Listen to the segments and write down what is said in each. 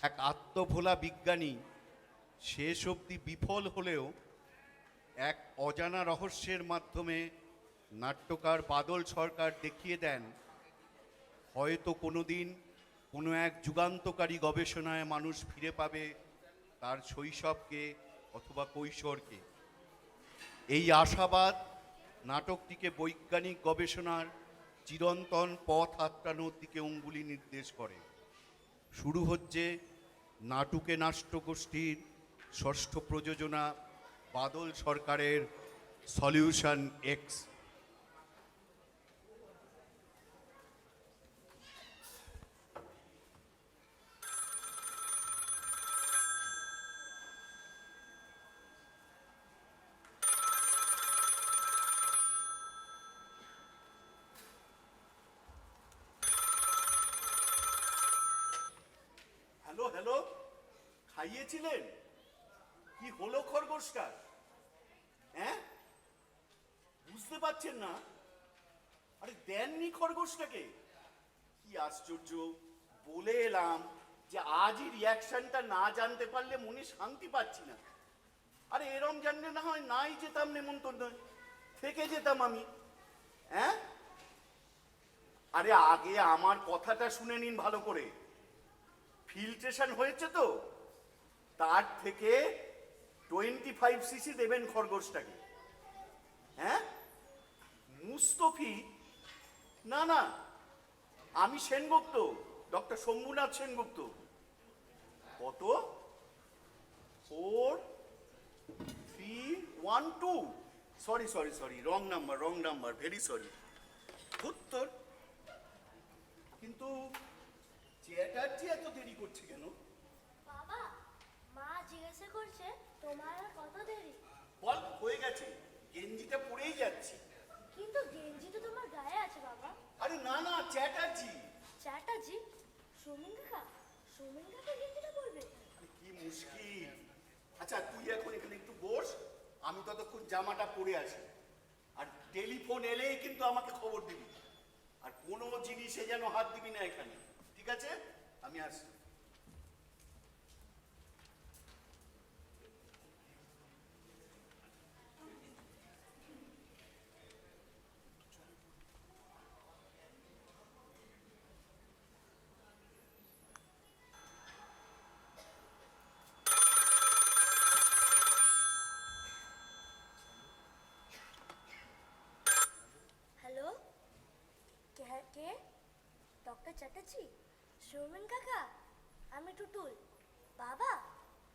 এক আত্মভোলা বিজ্ঞানী শেষ অবধি বিফল হলেও এক অজানা রহস্যের মাধ্যমে নাট্যকার বাদল সরকার দেখিয়ে দেন হয়তো কোনোদিন কোনো এক যুগান্তকারী গবেষণায় মানুষ ফিরে পাবে তার শৈশবকে অথবা কৈশোরকে। এই আশাবাদ নাটকটিকে বৈজ্ঞানিক গবেষণার চিরন্তন পথ হাতড়ানোর দিকে অঙ্গুলি নির্দেশ করে। শুরু হচ্ছে নাটুকে নাট্যগোষ্ঠীর ষষ্ঠ প্রযোজনা বাদল সরকারের সলিউশন এক্স। হ্যালো হ্যালো, খাইয়েছিলেন? কি হলো খরগোশটার? হ্যাঁ, বুঝতে পারছেন না? আরে দেননি খরগোশটাকে? কি আশ্চর্য! বলে এলাম যে আজই রিয়াকশনটা না জানতে পারলে মনে শান্তি পাচ্ছি না। আরে এরম জানলে না হয় নাই যেতাম নেমন্তন্ন, থেকে যেতাম আমি। হ্যাঁ, আরে আগে আমার কথাটা শুনে নিন ভালো করে। ফিল্ট্রেশন হয়েছে তো, তার থেকে 25 সিসি দেবেন খরগোশটাকে। হ্যাঁ, মুস্তফি? না না, আমি সেনগুপ্ত, ডক্টর শম্ভুনাথ সেনগুপ্ত। কত? 4312। Sorry sorry sorry, wrong number, very sorry. উত্তর কিন্তু চ্যাটার্জি এত দেরি করছে কেন? বাবা, মা জিজ্ঞাসা করছে তোমার আর কত দেরি? বল, হয়ে গেছে, গেঞ্জিটা পরেই যাচ্ছি। কিন্তু গেঞ্জি তো তোমার গায়ে আছে বাবা। আরে না না, চ্যাটার্জি। চ্যাটার্জি? সৌমেন কাকা? সৌমেন কাকা গেঞ্জিটা পরবে? আরে কি মুশকিল। আচ্ছা তুই এখন এখানে একটু বস, আমি ততক্ষণ জামাটা পরে আসি। আর টেলিফোন এলেই কিন্তু আমাকে খবর দিবি, আর কোনো জিনিসে যেন হাত দিবি না এখানে, ঠিক আছে? আমি আসি। হ্যালো, কে? ডক্টর চ্যাটার্জি? সৌমেন কাকা, আমি টুটুল। বাবা,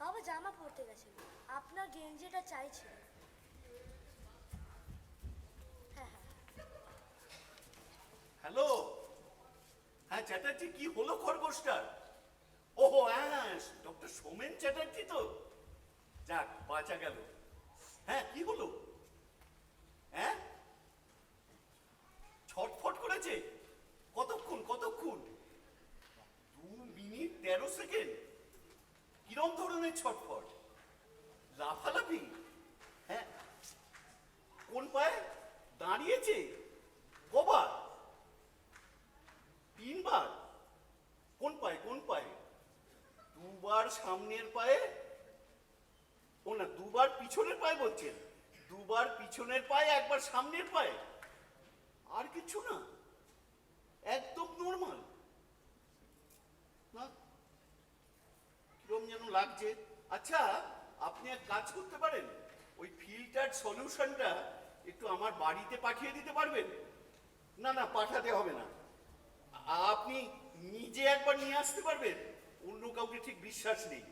বাবা জামা পরতে গেছিল, আপনার গেঞ্জিটা চাইছিল। হ্যাঁ হ্যাঁ। হ্যালো, হ্যাঁ চ্যাটার্জি, কি হলো খরগোশটার? ওহো হ্যাঁ, ডক্টর সোমেন চ্যাটার্জি তো। যাক, বাঁচা গেল। হ্যাঁ, কি হলো? হ্যাঁ, ছটফট করেছে? কতক্ষণ? 2 মিনিট 13 সেকেন্ড? কিরম ধরনের ছটফট? লাফালাফি? হ্যাঁ, কোন পায়ে দাঁড়িয়েছে? কবার? 3 বার? কোন পায়ে? 2 বার সামনের পায়ে? ও না, 2 বার পিছনের পায়ে বলছেন? 2 বার পিছনের পায়ে, 1 বার সামনের পায়ে? আর কিছু না? একদম নর্মাল না? কিরম যেন লাগছে। আচ্ছা, আপনি এক কাজ করতে পারেন, ওই ফিল্টার্ড সলিউশনটা একটু আমার বাড়িতে পাঠিয়ে দিতে পারবেন? না না, পাঠাতে হবে না, আপনি নিজে একবার নিয়ে আসতে পারবেন? অন্য কাউকে ঠিক বিশ্বাস নেই।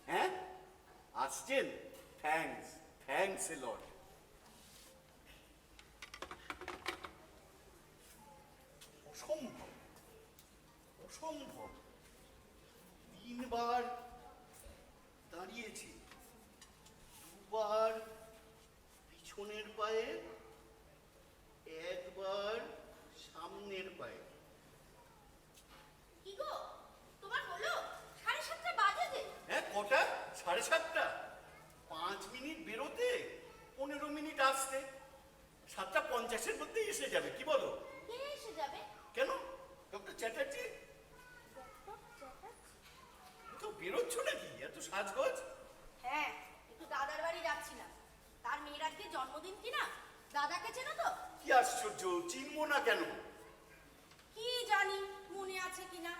হ্যাঁ, আসছেন? থ্যাঙ্কস এ লট। অসম্ভব 3 বার দাঁড়িয়েছি, 2 বার পিছনের পায়ে, 1 বার সামনের পায়ে। কি গো, তোমার হলো? 7:30 বাজে যে। হ্যাঁ, কটা? 7:30? 5 মিনিট বেরোতে, 15 মিনিট আসতে, 7:50-এর মধ্যেই এসে যাবে, কি বলো? কে এসে যাবে? কেন? ডক্টর চ্যাটার্জি? ডক্টর চ্যাটার্জি? জন্মদিন কিনা? দাদাকে চেনো তো? কি আশ্চর্য, চিনবো না কেন? কি জানি মনে আছে কিনা।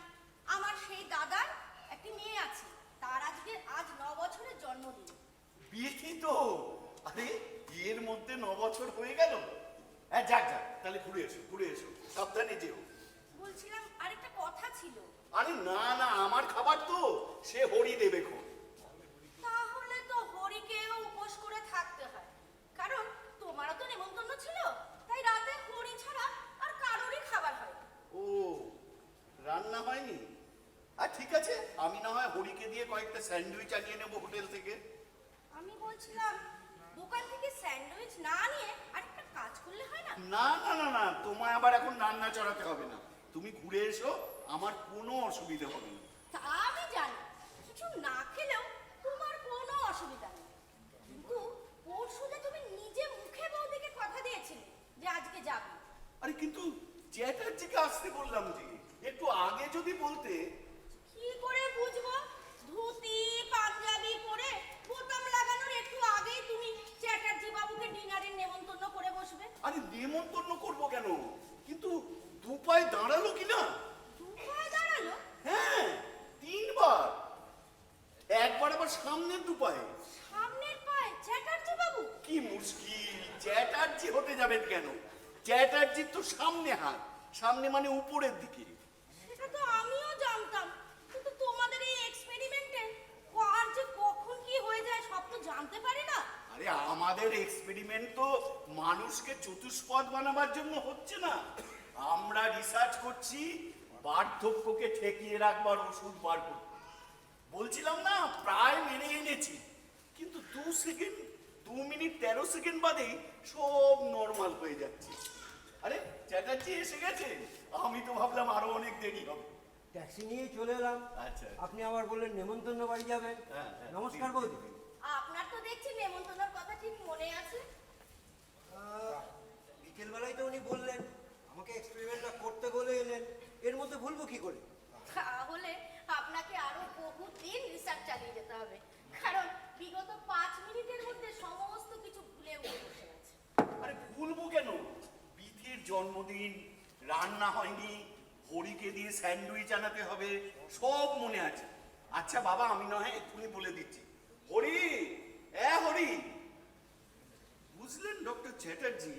আমার সেই দাদার একটি মেয়ে আছে, তার আজ 9 বছরের জন্মদিন। বিয়ে তো, আরে এর মধ্যে 9 বছর হয়ে গেল। হ্যাঁ, যাক যাক, তাহলে ঘুরে এসো, সাবধানে যেও। বলছিলাম আরেকটা কথা ছিল। আরে না না, আমার খাবার তো, সে হরি দেবে খো। তাহলে তো হরিকেও উপোস করে থাকতে হয়, কারণ তোমারও তো নেমন্তন্ন ছিল, তাই রাতে হরি ছাড়া আর কারোরই খাবার হয়। ও, রান্না হয়নি? আর ঠিক আছে, আমি না হয় হরিকে দিয়ে কয়েকটা স্যান্ডউইচ আনিয়ে নেবো হোটেল থেকে। আমি বলছিলাম দোকান থেকে স্যান্ডউইচ না নিয়ে আরেকটা কাজ করলে হয় না? না না না না, তোমায় আবার এখন রান্না চড়াতে হবে না, তুমি ঘুরে এসো, আমার কোনো অসুবিধা হবে না। তা আমি জানি কিছু না খেলেও তোমার কোনো অসুবিধা নেই, কিন্তু পরশু যে তুমি নিজে মুখে বৌদিকে কথা দিয়েছিলে যে আজকে যাবে। আরে কিন্তু চ্যাটার্জিকে আসতে বললাম যে, একটু আগে যদি বলতে। কি করে বুঝবো? ধুতি পাঞ্জাবি পরে বোতাম লাগানোর একটু আগেই তুমি চ্যাটার্জি বাবুকে ডিনারের নেমন্তন্ন করে বসবে। আরে নেমন্তন্ন করবো কেন, কিন্তু দু পায়ে দাঁড়ালো কিনা? দুপায়ে দাঁড়ালো? হ্যাঁ, 3 বার। একবার আবার সামনের দু পায়ে। সামনের পায়ে চ্যাটার্জি বাবু? কি মুশকিল, চ্যাটার্জি হতে যাবেন কেন? চ্যাটার্জির তো সামনে হাত, সামনে মানে উপরের দিকে। সেটা তো আমিও জানতাম, কিন্তু তোমাদের এই এক্সপেরিমেন্টে কার যে কখন কি হয়ে যায় সব তো জানতে পারি না। আরে আমাদের এক্সপেরিমেন্ট তো মানুষকে চতুষ্পদ বানাবার জন্য হচ্ছে না, আমরা রিসার্চ করছি বার্ধক্যকে ঠেকিয়ে রাখবার ওষুধ বার করতে। বলছিলাম না, প্রায় মেনে এনেছি, কিন্তু 2 মিনিট 13 সেকেন্ড বাদেই সব নর্মাল হয়ে যাচ্ছে। আরে চ্যাটার্জি এসে গেছে, আমি তো ভাবলাম আরো অনেক দেরি হবে। ট্যাক্সি নিয়েই চলে এলাম। আচ্ছা। আপনি আবার বললেন নেমন্তন্ন বাড়ি যাবেন। হ্যাঁ, হ্যাঁ। নমস্কার বৌদি। আপনার তো দেখছি নেমন্তন্নর কথা ঠিক মনে আছে। বিকেলবেলায় তো উনি বললেন, আমাকে এক্সপেরিমেন্টটা করতে বলে এলেন, এর মধ্যে ভুলবো কি করে? তাহলে আপনাকে আরো বহুদিন রিসার্চ চালিয়ে যেতে হবে, কারণ বিগত 5 মিনিটের মধ্যে সমস্ত কিছু ভুলে উঠে বসে আছে। আরে ভুলবো কেন, বিথির জন্মদিন, রান্না হয়নি, হরিকে দিয়ে স্যান্ডউইচ আনাতে হবে, সব মনে আছে। আচ্ছা বাবা, আমি না হয় এক্ষুনি বলে দিচ্ছি। হরি, হরি, বুঝলেন ডক্টর চ্যাটার্জি,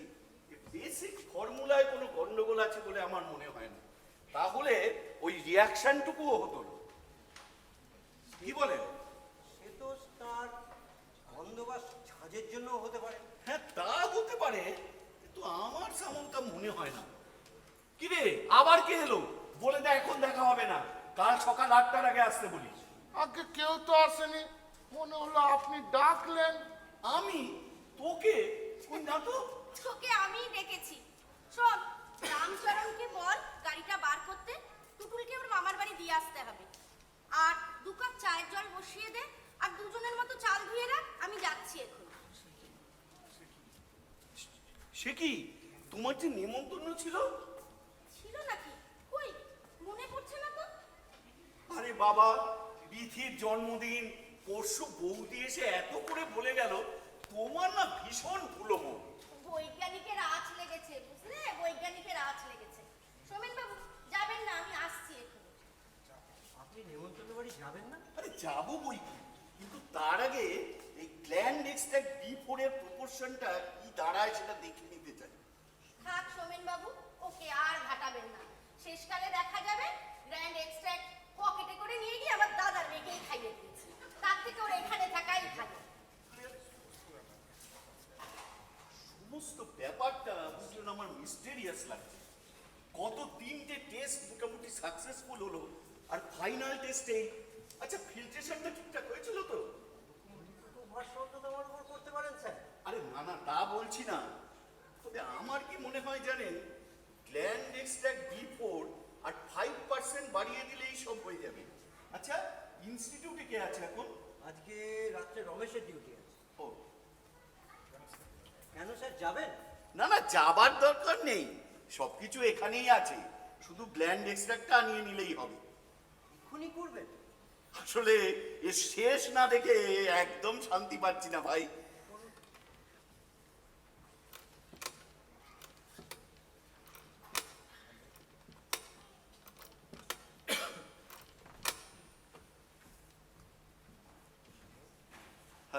বেসিক ফর্মুলায় কোনো গন্ডগোল আছে বলে আমার মনে হয় না, তাহলে ওই রিয়াকশনটুকুও হতো না। কি বলেন? সে তো তার ছন্দ বা ঝাঁজের জন্য হতে পারে। হ্যাঁ, তা হতে পারে, কিন্তু আমার তেমনটা মনে হয় না। কিরে, আবার কে এলো? বলে দে এখন দেখা হবে না, কাল সকাল 8টার আগে আসতে বলিস। আগে কেউ তো আসেনি, মনে হলো আপনি ডাকলেন। আমি তোকে? কই না তো। তোকে আমি ডেকেছি। শোন, রামচরণকে বল গাড়িটা বার করতে, টুটুলকে ওর মামার বাড়ি দিয়ে আসতে হবে। আর 2 কাপ চায়ের জল বসিয়ে দে, আর দুজনের মতো চাল ধুয়ে রাখ, আমি যাচ্ছি এখন। সে কি, তোমার যে নেমন্তন্ন ছিল? ছিল নাকি? কই মনে পড়ছে না তো। আরে বাবা, বিথির জন্মদিন, পরশু বৌদি এসে এত করে বলে গেল, তোমার না ভীষণ ভুলো মন। বৈজ্ঞানিকের আঁচ লেগেছে, বুঝলে, বৈজ্ঞানিকের আঁচ লেগেছে। সোমেন বাবু যাবেন না, আমি আসছি এখন। আপনি নেমন্তন্ন বাড়ি যাবেন না? আরে যাবো বই কি, কিন্তু তার আগে এই গ্ল্যান্ড এক্সট্রাক্ট B4 এর প্রপোর্শনটা কি দাঁড়ায় সেটা দেখে নিতে চাই। থাক সোমেন বাবু, ওকে আর ঘাটাবেন না। শেষকালে দেখা যাবে গ্র্যান্ড এক্সট্রাক্ট পকেটে করে নিয়ে গিয়ে আমার দাদার মেয়েকেই খাইয়ে দিয়েছি। তার থেকে ওর এখানে থাকাই ভালো। সমস্ত ব্যাপারটা বুঝলেন আমার মিস্টেরিয়াস লাগছে। গত 3টে টেস্ট মোটামুটি সাকসেসফুল হলো, আর ফাইনাল টেস্টে আচ্ছা ফিল্ট্রেশনটা ঠিকঠাক হয়েছিল তো? ভাষ্য অন্তত আমার উপর করতে পারেন স্যার। আরে না না, তা বলছি না, তবে আমার কি মনে হয় জানেন, গ্ল্যান্ড এক্সট্রাক্ট B4 আর 5% বাড়িয়ে দিলেই সব হয়ে যাবে। আচ্ছা, ইনস্টিটিউটে কে আছে এখন? আজকে রাত্রে রমেশের ডিউটি আছে। ও কেন স্যার, যাবেন? না না, যাবার দরকার নেই, সবকিছু এখানেই আছে, শুধু গ্ল্যান্ড এক্সট্রাক্টটা আনিয়ে নিলেই হবে। এক্ষুনি করবেন? আসলে এর শেষ না দেখে একদম শান্তি পাচ্ছি না ভাই।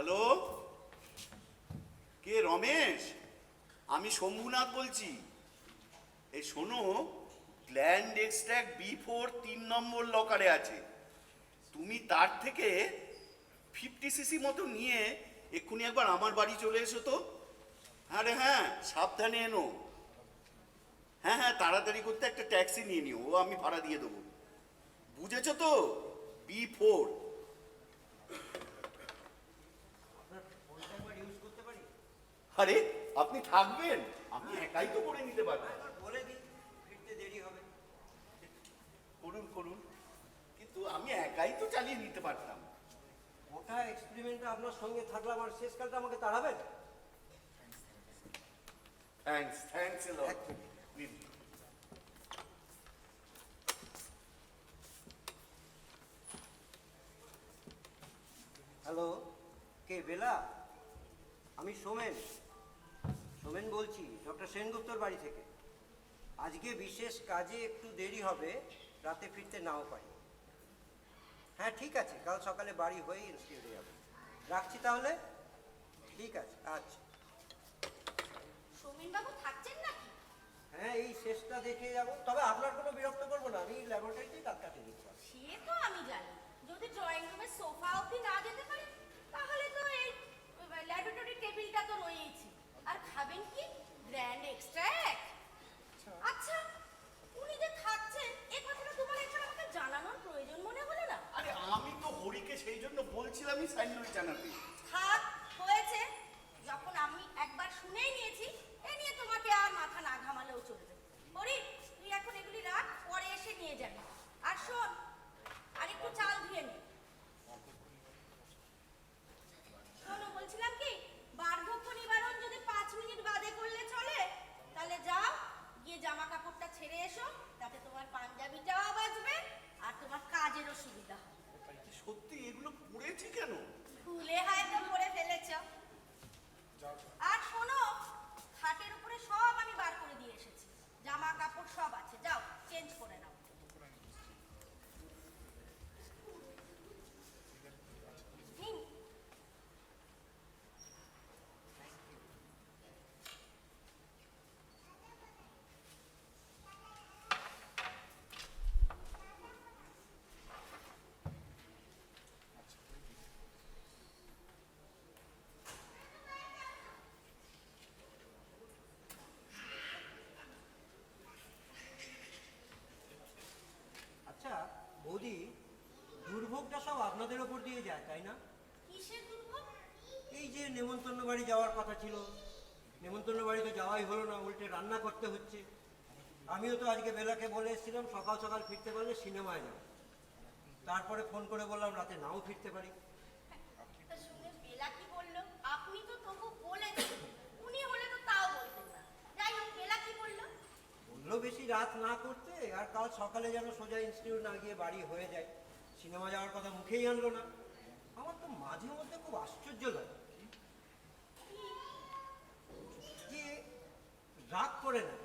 হ্যালো, কে রমেশ? আমি শম্ভুনাথ বলছি। এই শোনো, গ্ল্যান্ড এক্সট্র্যাক্ট B4 3 নম্বর লকারে আছে। তুমি তার থেকে 50cc মতো নিয়ে এক্ষুনি একবার আমার বাড়ি চলে এসো তো। আরে হ্যাঁ, সাবধানে এনো। হ্যাঁ হ্যাঁ, তাড়াতাড়ি করতে একটা ট্যাক্সি নিয়ে নিও, ও আমি ভাড়া দিয়ে দেবো। বুঝেছো তো? B4। আপনার ফোনটা একবার ইউজ করতে পারি? আরে আপনি থাকবেন, আমি একাই তো করে নিতে পারবো। একবার বলে দিই, ফিরতে দেরি হবে। করুন করুন, কিন্তু আমি একাই তো চালিয়ে নিতে পারতাম। গোটা এক্সপেরিমেন্টটা আপনার সঙ্গে থাকলাম আর শেষকালটা আমাকে তাড়াবেন? থ্যাঙ্কস থ্যাঙ্কস এ লট। এক মিনিট। হ্যালো, কে বেলা? আমি সোমেন বলছি, ডক্টর সেনগুপ্তর বাড়ি থেকে। আজকে বিশেষ কাজে একটু দেরি হবে, রাতে ফিরতে নাও পারি। হ্যাঁ ঠিক আছে, কাল সকালে বাড়ি হয়ে ইনস্টিটিউটে যাবো। রাখছি তাহলে। ঠিক আছে, আচ্ছা। সৌমেনবাবু থাকছেন নাকি? হ্যাঁ, এই শেষটা দেখে যাবো, তবে আপনার কোনো বিরক্ত করবো না, আমি ল্যাবরেটরিতেই দাঁত কাটিয়ে দিতে পারবো। সে তো আমি জানি, যদি ড্রয়িং রুমের সোফা অবধি না যেতে পারি তাহলে তো এই ল্যাবরেটরি টেবিলটা তো রয়েইছে। আর খাবেন কি? Grand extract. আচ্ছা, উনি যে থাকছেন এ কথাটা তোমার একবার আমাকে জানানোর প্রয়োজন মনে হলো না? আরে আমি তো হরিকে সেই জন্য বলছিলামই স্যান্ডউইচ জানাতে। থাক, হয়েছে। যখন আমি একবার শুনেই নিয়েছি, এ নিয়ে তোমাকে আর মাথা না ঘামালেও চলবে। হরি, তুই এখন এগুলি রাখ, পরে এসে নিয়ে যাবি। আর শোন, আর একটু চাল ধুয়ে নে। শোনো, বলছিলাম কি, বার্ধক্য নিবারণ যদি 5 মিনিট বাদে করলে চলে, তাহলে যাও, গিয়ে জামা কাপড়টা ছেড়ে এসো, তাতে তোমার পাঞ্জাবিটাও বাজবে আর তোমার কাজেরও সুবিধা হবে। সত্যি এগুলো পড়েছি কেন? ভুলে হয়তো পরে ফেলেছ। আর শোনো, খাটের উপরে সব আমি বার করে দিয়ে এসেছি, জামা কাপড় সব আছে, যাও চেঞ্জ করে নাও। নিন। আচ্ছা বৌদি, দুর্ভোগটা সব আপনাদের ওপর দিয়ে যায়, তাই না? কিসের দুর্ভোগ? এই যে নেমন্তন্ন বাড়ি যাওয়ার কথা ছিল, নেমন্তন্ন বাড়িতে যাওয়াই হলো না, উল্টে রান্না করতে হচ্ছে। আমিও তো আজকে বেলাকে বলে এসেছিলাম সকাল সকাল ফিরতে পারলে সিনেমায় যাব। তারপরে ফোন করে বললাম রাতে নাও ফিরতে পারি। তা শুনে বেলা কি বললো? আপনি তো তবু বলেছেন, উনি হলে তো তাও বলতেন না। যাই হোক, বেলা কি বললো? বললো বেশি রাত না করতে, আর কাল সকালে যেন সোজা ইনস্টিটিউট না গিয়ে বাড়ি হয়ে যায়। সিনেমা যাওয়ার কথা মুখেই আনলো না। আমার তো মাঝে মধ্যে খুব আশ্চর্য লাগে যে রাগ করে না,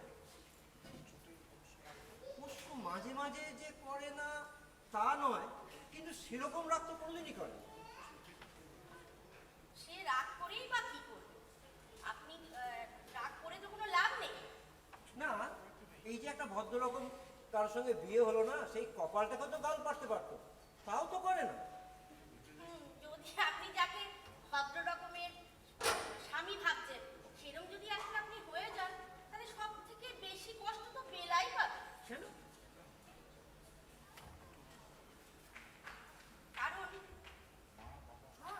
অবশ্য মাঝে মাঝে যে করে না তা নয়, কিন্তু সেরকম রাগ তো কোনোদিনই করে না। সে রাগ করেই বা কি করবে? আপনি রাগ করে তো কোনো লাভ নেই। না, এই যে একটা ভদ্ররকম কারোর সঙ্গে বিয়ে হলো না, সেই কপালটাকে তো গাল পাড়তে পারতো, তাও তো করে না। যদি আপনি যাকে ভদ্র রকমের স্বামী ভাবছেন, সেরকম যদি এখন আপনি হয়ে যান, তাহলে সব থেকে বেশি কষ্ট তো বেলাই পাবে। কেন? কারণ মা,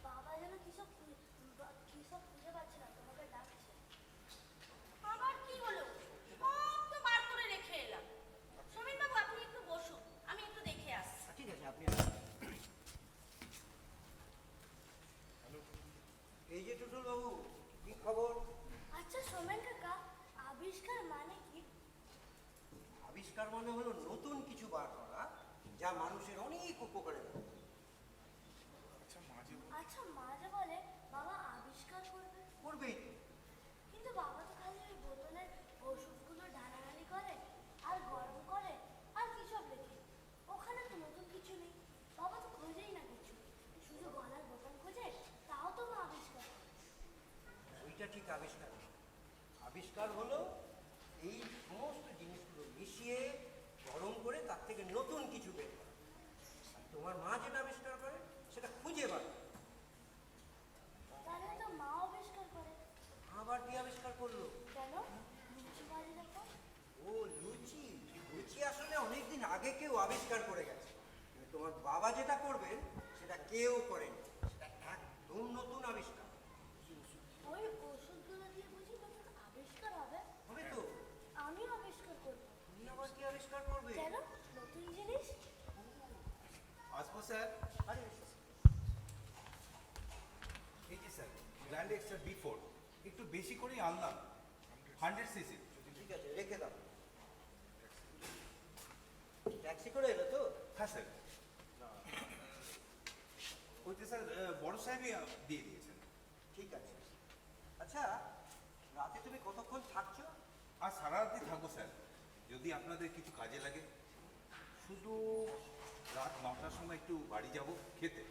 বাবা যেন কিসব খুঁজে পাচ্ছে না, তোমাকে ডাকছে। আবার কি হলো? সব তো বার করে রেখে এলাম। সোমেনবাবু, আপনি একটু বসুন, আমি একটু দেখে আসছি। ঠিক আছে, আপনি এই যে টুটুল বাবু, কি খবর? আচ্ছা সোমেন কাকা, আবিষ্কার মানে কি? আবিষ্কার মানে হলো নতুন কিছু বার করা যা মানুষের অনেক উপকারে লাগে। আচ্ছা মা যে বলে বাবা আবিষ্কার করবে, করবেই তো। কিন্তু বাবা তো খালি ওই বোতলের ওষুধগুলো ঢালাঢালি করে আর গরম করে আর কি সব লেখে। ওখানে তো নতুন কিছু নেই, বাবা তো খোঁজেই না কিছু, শুধু গলার বোতাম খোঁজে, তাও আবিষ্কার হলো এই সমস্ত জিনিসগুলো মিশিয়ে গরম করে তার থেকে নতুন কিছু বের করা। আর তোমার মা যেটা আবিষ্কার করে সেটা খুঁজে বার করে। তাহলে তো মা আবিষ্কার করে। আবার কি আবিষ্কার করলো? কেন? লুচি বাড়ি দেখো। ও লুচি। লুচি আসলে অনেকদিন আগে কেউ আবিষ্কার করে গেছে, কিন্তু তোমার বাবা যেটা করবেন সেটা কেউ করেনি, সেটা একদম নতুন আবিষ্কার। ওই ওষুধগুলো দিয়ে বুঝি নতুন আবিষ্কার হবে? হবে তো। আমিও আবিষ্কার করবো। তুমি আবার কি আবিষ্কার করবে? কেন? নতুন জিনিস। আসবো স্যার। আরে এসো। এই যে স্যার গ্র্যান্ড এক্সট্রা B4 একটু বেশি করেই আনলাম, 100 সিসি। ঠিক আছে, রেখে দাও। ট্যাক্সি করে এলো তো? হ্যাঁ স্যার। ওই তো স্যার বড় সাহেবই দিয়ে দিয়েছেন। ঠিক আছে। আচ্ছা, রাতে তুমি কতক্ষণ থাকছো? আর সারা রাতই থাকবো স্যার, যদি আপনাদের কিছু কাজে লাগে। শুধু রাত 9টার সময় একটু বাড়ি যাব খেতে,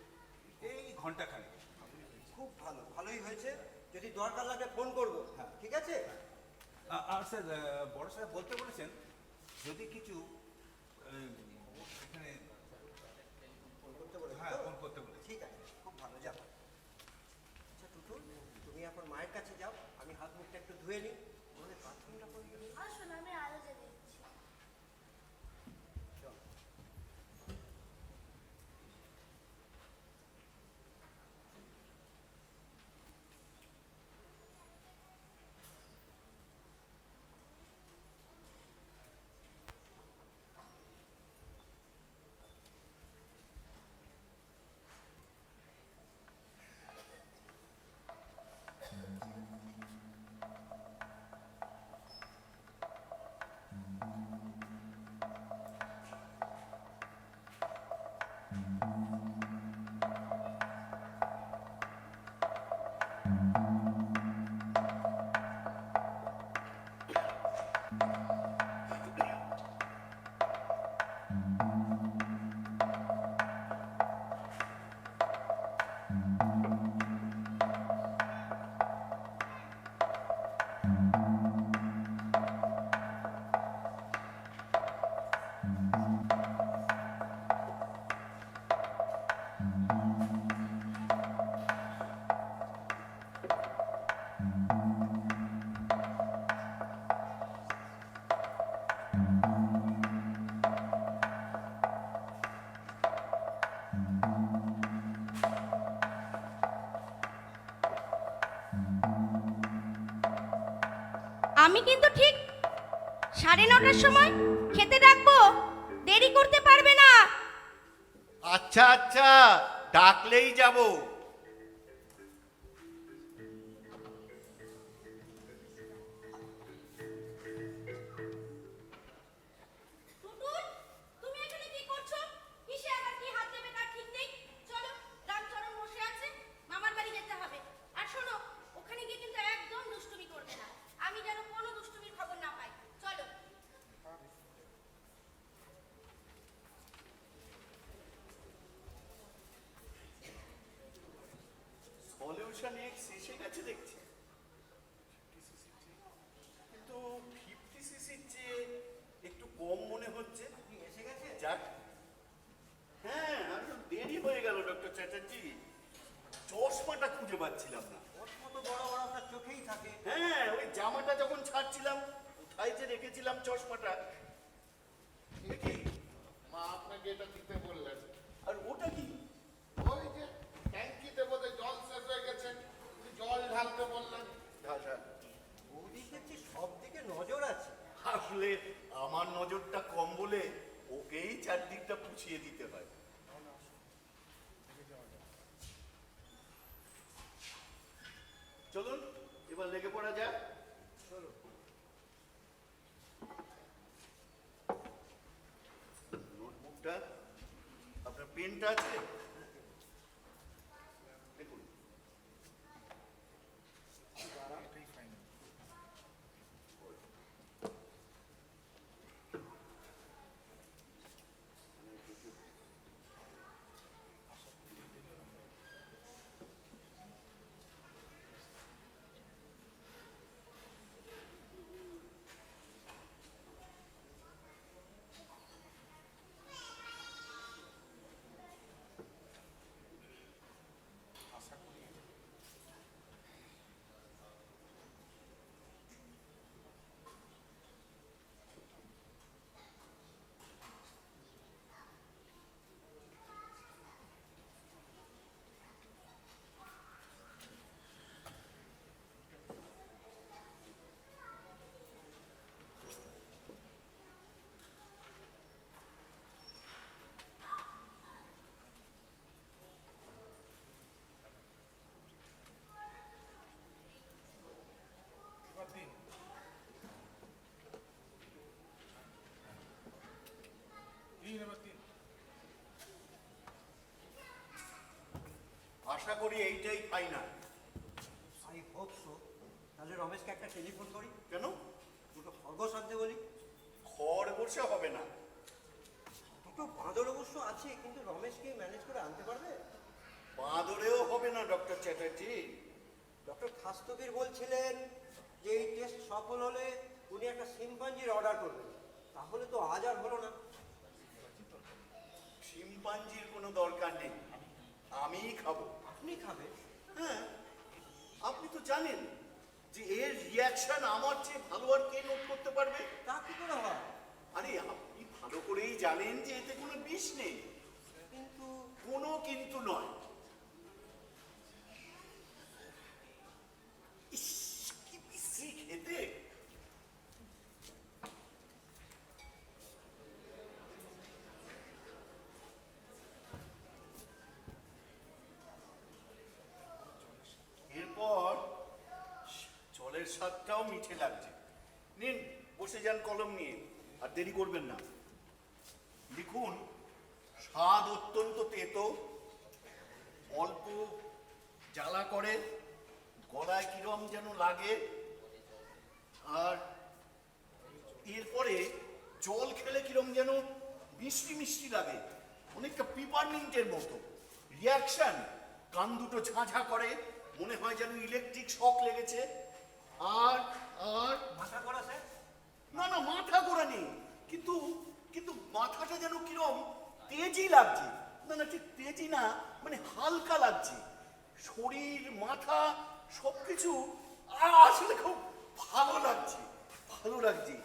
এই ঘন্টাখানেক। খুব ভালো, ভালোই হয়েছে। যদি দরকার লাগে ফোন করবো। হ্যাঁ। ঠিক আছে। আর স্যার বড় সাহেব বলতে বলেছেন যদি কিছু এখানে ফোন করতে বলে। হ্যাঁ ফোন করতে বলেছেন। ঠিক আছে, খুব ভালো, যাবো। আচ্ছা টুটুল, তুমি এখন মায়ের কাছে যাও, আমি হাত মুখটা একটু ধুয়ে নিই। আমাদের বাথরুমটা করে দিও। আসুন আমি আরো যেতে দিচ্ছি। চল। আমি কিন্তু ঠিক 9:30টার সময় খেতে ডাকবো, দেরি করতে পারবে না। আচ্ছা আচ্ছা, ডাকলেই যাব। টুটুল, তুমি এখানে কি করছো? কিসে আবার কি হাত দেবে তার ঠিক নেই। চলো, রামচরণ বসে আছে, মামার বাড়ি যেতে হবে। আর শোনো, ওখানে গিয়ে কিন্তু একদম দুষ্টুমি করবে না, আমি যেন কোনো দুষ্টুমির খবর না পাই। চলো। সলিউশন এক্স এসে গেছে দেখছি, কিন্তু 50 সিসির চেয়ে একটু কম মনে হচ্ছে। আপনি এসে গেছে? যাক, হ্যাঁ আর দেরি হয়ে গেল ডক্টর চ্যাটার্জি, চশমাটা খুঁজে পাচ্ছিলাম না। ওর মতো বড় বড় আপনার চোখেই থাকে। হ্যাঁ, ওই জামাটা যখন ছাড়ছিলাম কোথায় যে রেখেছিলাম চশমাটা। এ কি? মা আপনাকে এটা দিতে বললেন। আর ওটা কি? ওই যে ট্যাঙ্কিতে বোধহয় জল শেষ হয়ে গেছে, জল ঢালতে বললেন। ঢাল ঢাল। বৌদি দেখছি সব দিকে নজর আছে। আসলে আমার নজরটা কম বলে ওকেই চারদিকটা পুছিয়ে দিতে হয়। চলুন এবার লেগে পড়া যাক। নোটবুকটা, আপনার পেনটা আছে? দেখুন। আশা করি এইটাই ফাইনাল। I hope so. তাহলে রমেশকে একটা টেলিফোন করি, কেন? দুটো খরগোশ আনতে বলি। খরগোশে হবে না। দুটো বাঁদর অবশ্য আছে, কিন্তু রমেশকে ম্যানেজ করে আনতে পারবে? বাঁদরেও হবে না ডক্টর চ্যাটার্জি। ডক্টর খাস্তগির বলছিলেন যে এই টেস্ট সফল হলে উনি একটা শিম্পাঞ্জির অর্ডার করবেন। তাহলে তো আজ আর হলো না। শিম্পাঞ্জির কোনো দরকার নেই, আমিই খাবো। আপনি খাবেন? হ্যাঁ, আপনি তো জানেন যে এর রিয়াকশন আমার চেয়ে ভালো আর কে নোট করতে পারবে। তা কি করে হয়? আরে আপনি ভালো করেই জানেন যে এতে কোনো বিষ নেই। কিন্তু কোনো কিন্তু নয়। ইস, কি বিশ্রী খেতে। এরপর জলের স্বাদটাও মিঠে লাগছে। নিন, বসে যান কলম নিয়ে, আর দেরি করবেন না। লিখুন, স্বাদ অত্যন্ত তেতো, অল্প জ্বালা করে, গলায় কিরম যেন লাগে, আর এরপরে জল খেলে কিরম যেন মিষ্টি মিষ্টি লাগে, অনেকটা পিপারমিন্টের মতো। রিয়াকশন, কান দুটো ঝাঁঝা করে, মনে হয় যেন ইলেকট্রিক শক লেগেছে। আর আর মাথা করা স্যার? না না, মাথা ঘোরা নেই, কিন্তু কিন্তু মাথাটা যেন কিরম তেজি লাগছে। না না, ঠিক তেজি না, মানে হালকা লাগছে। শরীর, মাথা সবকিছু আসলে খুব ভালো লাগছে, ভালো লাগছে।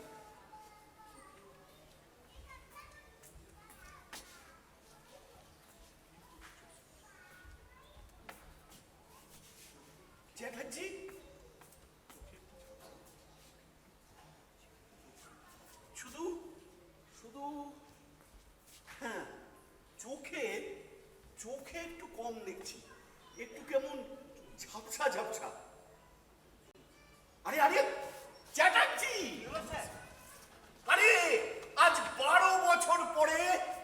চ্যাটার্জি, শুধু শুধু হ্যাঁ, চোখে চোখে একটু কম দেখছি, একটু কেমন ঝাপসা ঝাপসা। আরে আরে চ্যাটার্জি, আরে আজ 12 বছর পরে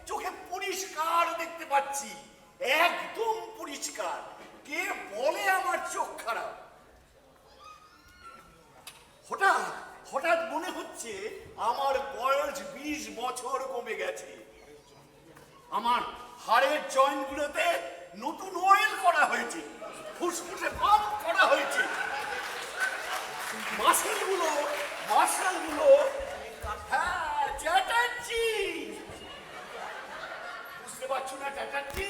চোখে পরিষ্কার দেখতে পাচ্ছি, একদম পরিষ্কার। কে বলে আমার চোখ খারাপ? হঠাৎ হঠাৎ মনে হচ্ছে আমার বয়স 20 বছর কমে গেছে। আমার হাড়ের জয়েন্টগুলোতে নতুন অয়েল করা হয়েছে, ফুসফুসে পাম্প করা হয়েছে, মাসেলগুলো হ্যাঁ চ্যাটার্জি, বুঝতে পারছো না চ্যাটার্জি?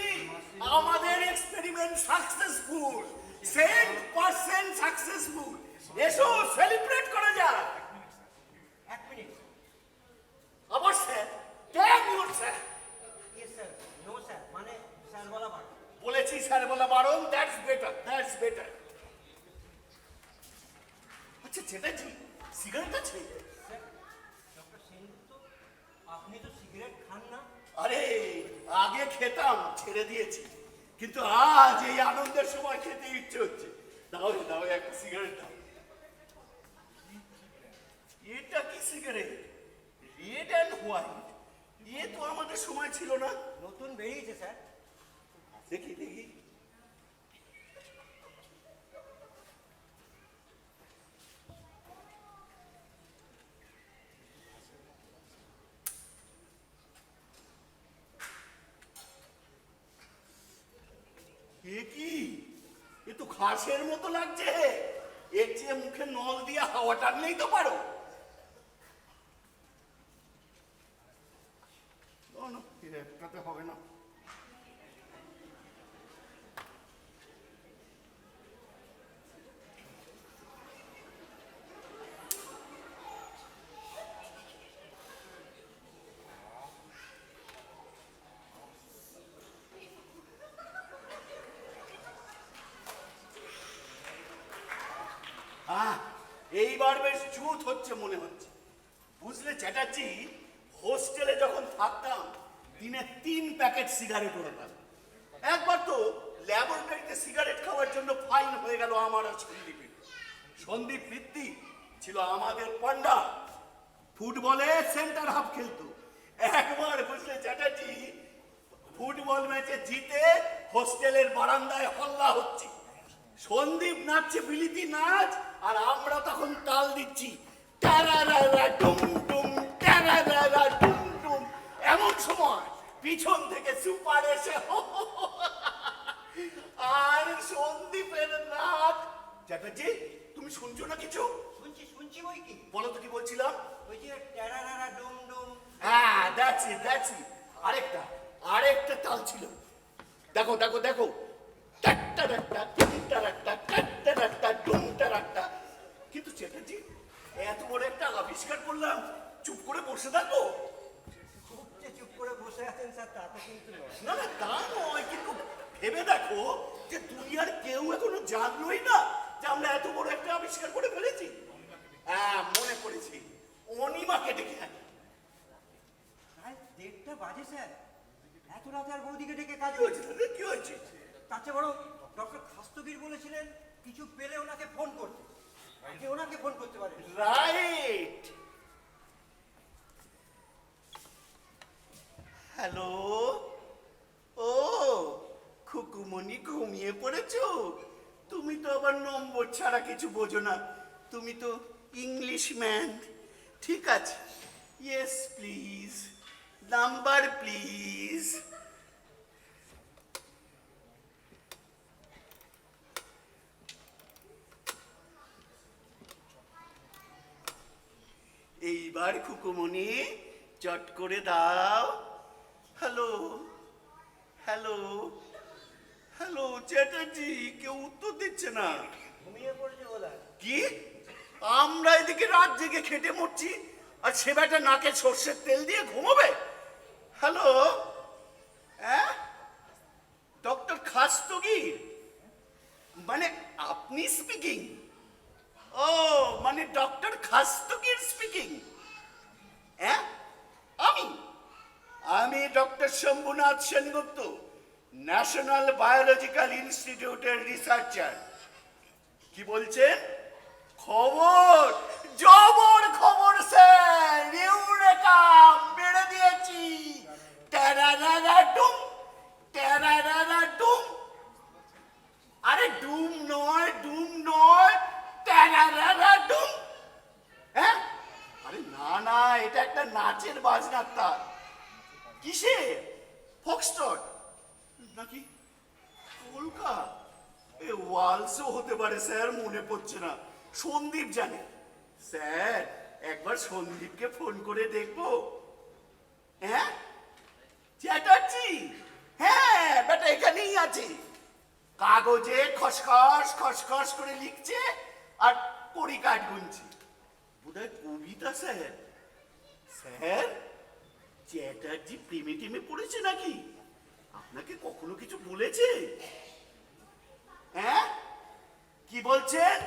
আমাদের এক্সপেরিমেন্ট সাকসেসফুল, 100% সাকসেসফুল। এসো সেলিব্রেট করা যাক। এক মিনিট। আবার স্যার? কেন your sir? Yes sir, no sir, মানে স্যার বলা বারণ। বলেছি স্যার বলা বারণ, দ্যাটস বেটার, দ্যাটস বেটার। আচ্ছা চ্যাটার্জি, সিগারেট আছে? স্যার, ডক্টর সেনগুপ্ত, আপনি তো সিগারেট খান না? আরে আগে খেতাম, ছেড়ে দিয়েছি, কিন্তু আজ এই আনন্দের সময় খেতে ইচ্ছে হচ্ছে। দাও দাও একটা সিগারেট দাও। এটা কি সিগারেট? রেড অ্যান্ড হোয়াইট, এ তো আমাদের সময় ছিল না। নতুন বেরিয়েছে স্যার। দেখি দেখি। এ কি? এ তো ঘাসের মতো লাগছে। এর চেয়ে মুখে নল দিয়ে হাওয়া টানলেই তো পারো। না, একটাতে হবে না। এইবার বেশ জুত হচ্ছে মনে হচ্ছে। বুঝলে চ্যাটার্জি, হোস্টেলে যখন থাকতাম দিনে 3 প্যাকেট সিগারেট ওড়াতাম। একবার তো ল্যাবরেটরিতে সিগারেট খাওয়ার জন্য ফাইন হয়ে গেল আমার আর সন্দীপের। সন্দীপ বৃত্তি ছিল আমাদের পান্ডা, ফুটবলে সেন্টার হাফ খেলতো। একবার বুঝলে চ্যাটার্জি, ফুটবল ম্যাচে জিতে হোস্টেলের বারান্দায় হল্লা হচ্ছে, সন্দীপ নাচছে বিলিতি নাচ, আর আমরা তখন তাল দিচ্ছি টারারারা ডুম ডুম টারারারা ডুম ডুম। এমন সময় পিছন থেকে সুপার এসে আর সন্দীপের নাচ। চ্যাটার্জি, তুমি শুনছো না কিছু? শুনছি বই কি? বলো তো কি বলছিলাম? ওই যে ট্যারারারা ডুম ডুম। হ্যাঁ, দ্যাটস ইট। আরেকটা তাল ছিল। দেখো দেখো দেখো, টাট্টারাট্টা, টুমটারাট্টা, টাট্টারাট্টা, টুমটারাট্টা। কিন্তু চ্যাটার্জি, এত বড় একটা আবিষ্কার করলাম, চুপ করে বসে থাকো? চুপ করে বসে আছেন স্যার, তা তো কিন্তু নয়। না না, তা নয়, কিন্তু ভেবে দেখো যে দুনিয়ার কেউ এখনো জানলোই না যে আমরা এত বড় একটা আবিষ্কার করে ফেলেছি। হ্যাঁ, মনে পড়েছি, অনিমাকে ডেকে আনি। প্রায় 1:30 বাজে স্যার, এত রাতে আর বৌদিকে ডেকে কাজ কি হয়েছে দাদা, কি হয়েছে? তার চেয়ে বড় ডক্টর খাস্তগীর বলেছিলেন কিছু পেলে ওনাকে ফোন করতে, আপনি ওনাকে ফোন করতে পারেন। রাইট। হ্যালো, ও খুকুমনি, ঘুমিয়ে পড়েছো? তুমি তো আবার নম্বর ছাড়া কিছু বোঝো না, তুমি তো ইংলিশ ম্যান। ঠিক আছে, ইয়েস প্লিজ, নাম্বার প্লিজ। এইবার খুকুমনি চট করে দাও। হ্যালো হ্যালো হ্যালো, চ্যাটার্জি, কেউ উত্তর দিচ্ছে না। ঘুমিয়ে পড়েছে বোধহয়। কি? আমরা এদিকে রাত জেগে খেটে মরছি, আর সে বেটা নাকে সর্ষের তেল দিয়ে ঘুমোবে? হ্যালো, হ্যাঁ, ডক্টর খাস্তগীর, মানে আপনি স্পিকিং? ও, মানে ডক্টর খাস্তগীর স্পিকিং? হ্যাঁ, আমি doctor Shambhunath Sengupta, national biological ইনস্টিটিউটের রিসার্চার। কি বলছেন? খবর, জবর খবর স্যার, ইউরেকা, বেড়ে দিয়েছি। ট্যারারারা ডুম, ট্যারারারা ডুম। আরে ডুম নয়, ট্যারারারা ডুম। হ্যাঁ, আরে না না, এটা একটা নাচের বাজনার তাল। কিসে? ফক্সট্রট নাকি কলকা? এ ওয়ালসও হতে পারে স্যার, মনে পড়ছে না। সন্দীপ জানে। স্যার, একবার সন্দীপকে ফোন করে দেখবো? হ্যাঁ, চ্যাটার্জি, হ্যাঁ, বেটা এখানেই আছে, কাগজে খসখস খসখস করে লিখছে আর কড়ি কাঠ গুনছে। বোধহয় কবিতা স্যার। স্যার, চ্যাটার্জি প্রেমে টেমে পড়েছে নাকি? আপনাকে কখনো কিছু বলেছে? হ্যাঁ, কি বলছেন?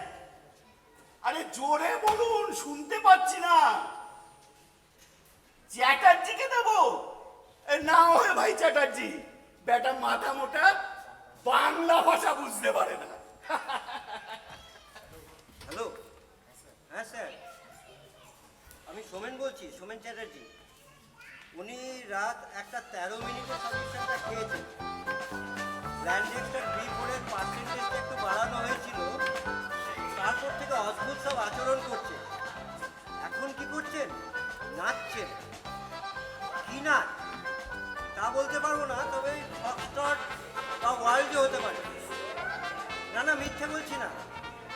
আরে জোরে বলুন, শুনতে পাচ্ছি না। চ্যাটার্জিকে দেবো? না হয় ভাই চ্যাটার্জি, বেটা মাথা মোটা, বাংলা ভাষা বুঝতে পারে না। হ্যালো, হ্যাঁ স্যার, আমি সোমেন বলছি, সোমেন চ্যাটার্জি। উনি রাত 1:13 সাবমিশনটা খেয়েছেন। ল্যান্ডেক্সটার B4-এর পার্সেন্টেজটা একটু বাড়ানো হয়েছিল, তারপর থেকে অদ্ভুত সব আচরণ করছে। এখন কি করছেন? নাচছেন। কি নাচ তা বলতে পারবো না, তবে ফক্সট্রট বা ওয়ার্ল্ডও হতে পারে। না না, মিথ্যে বলছি না।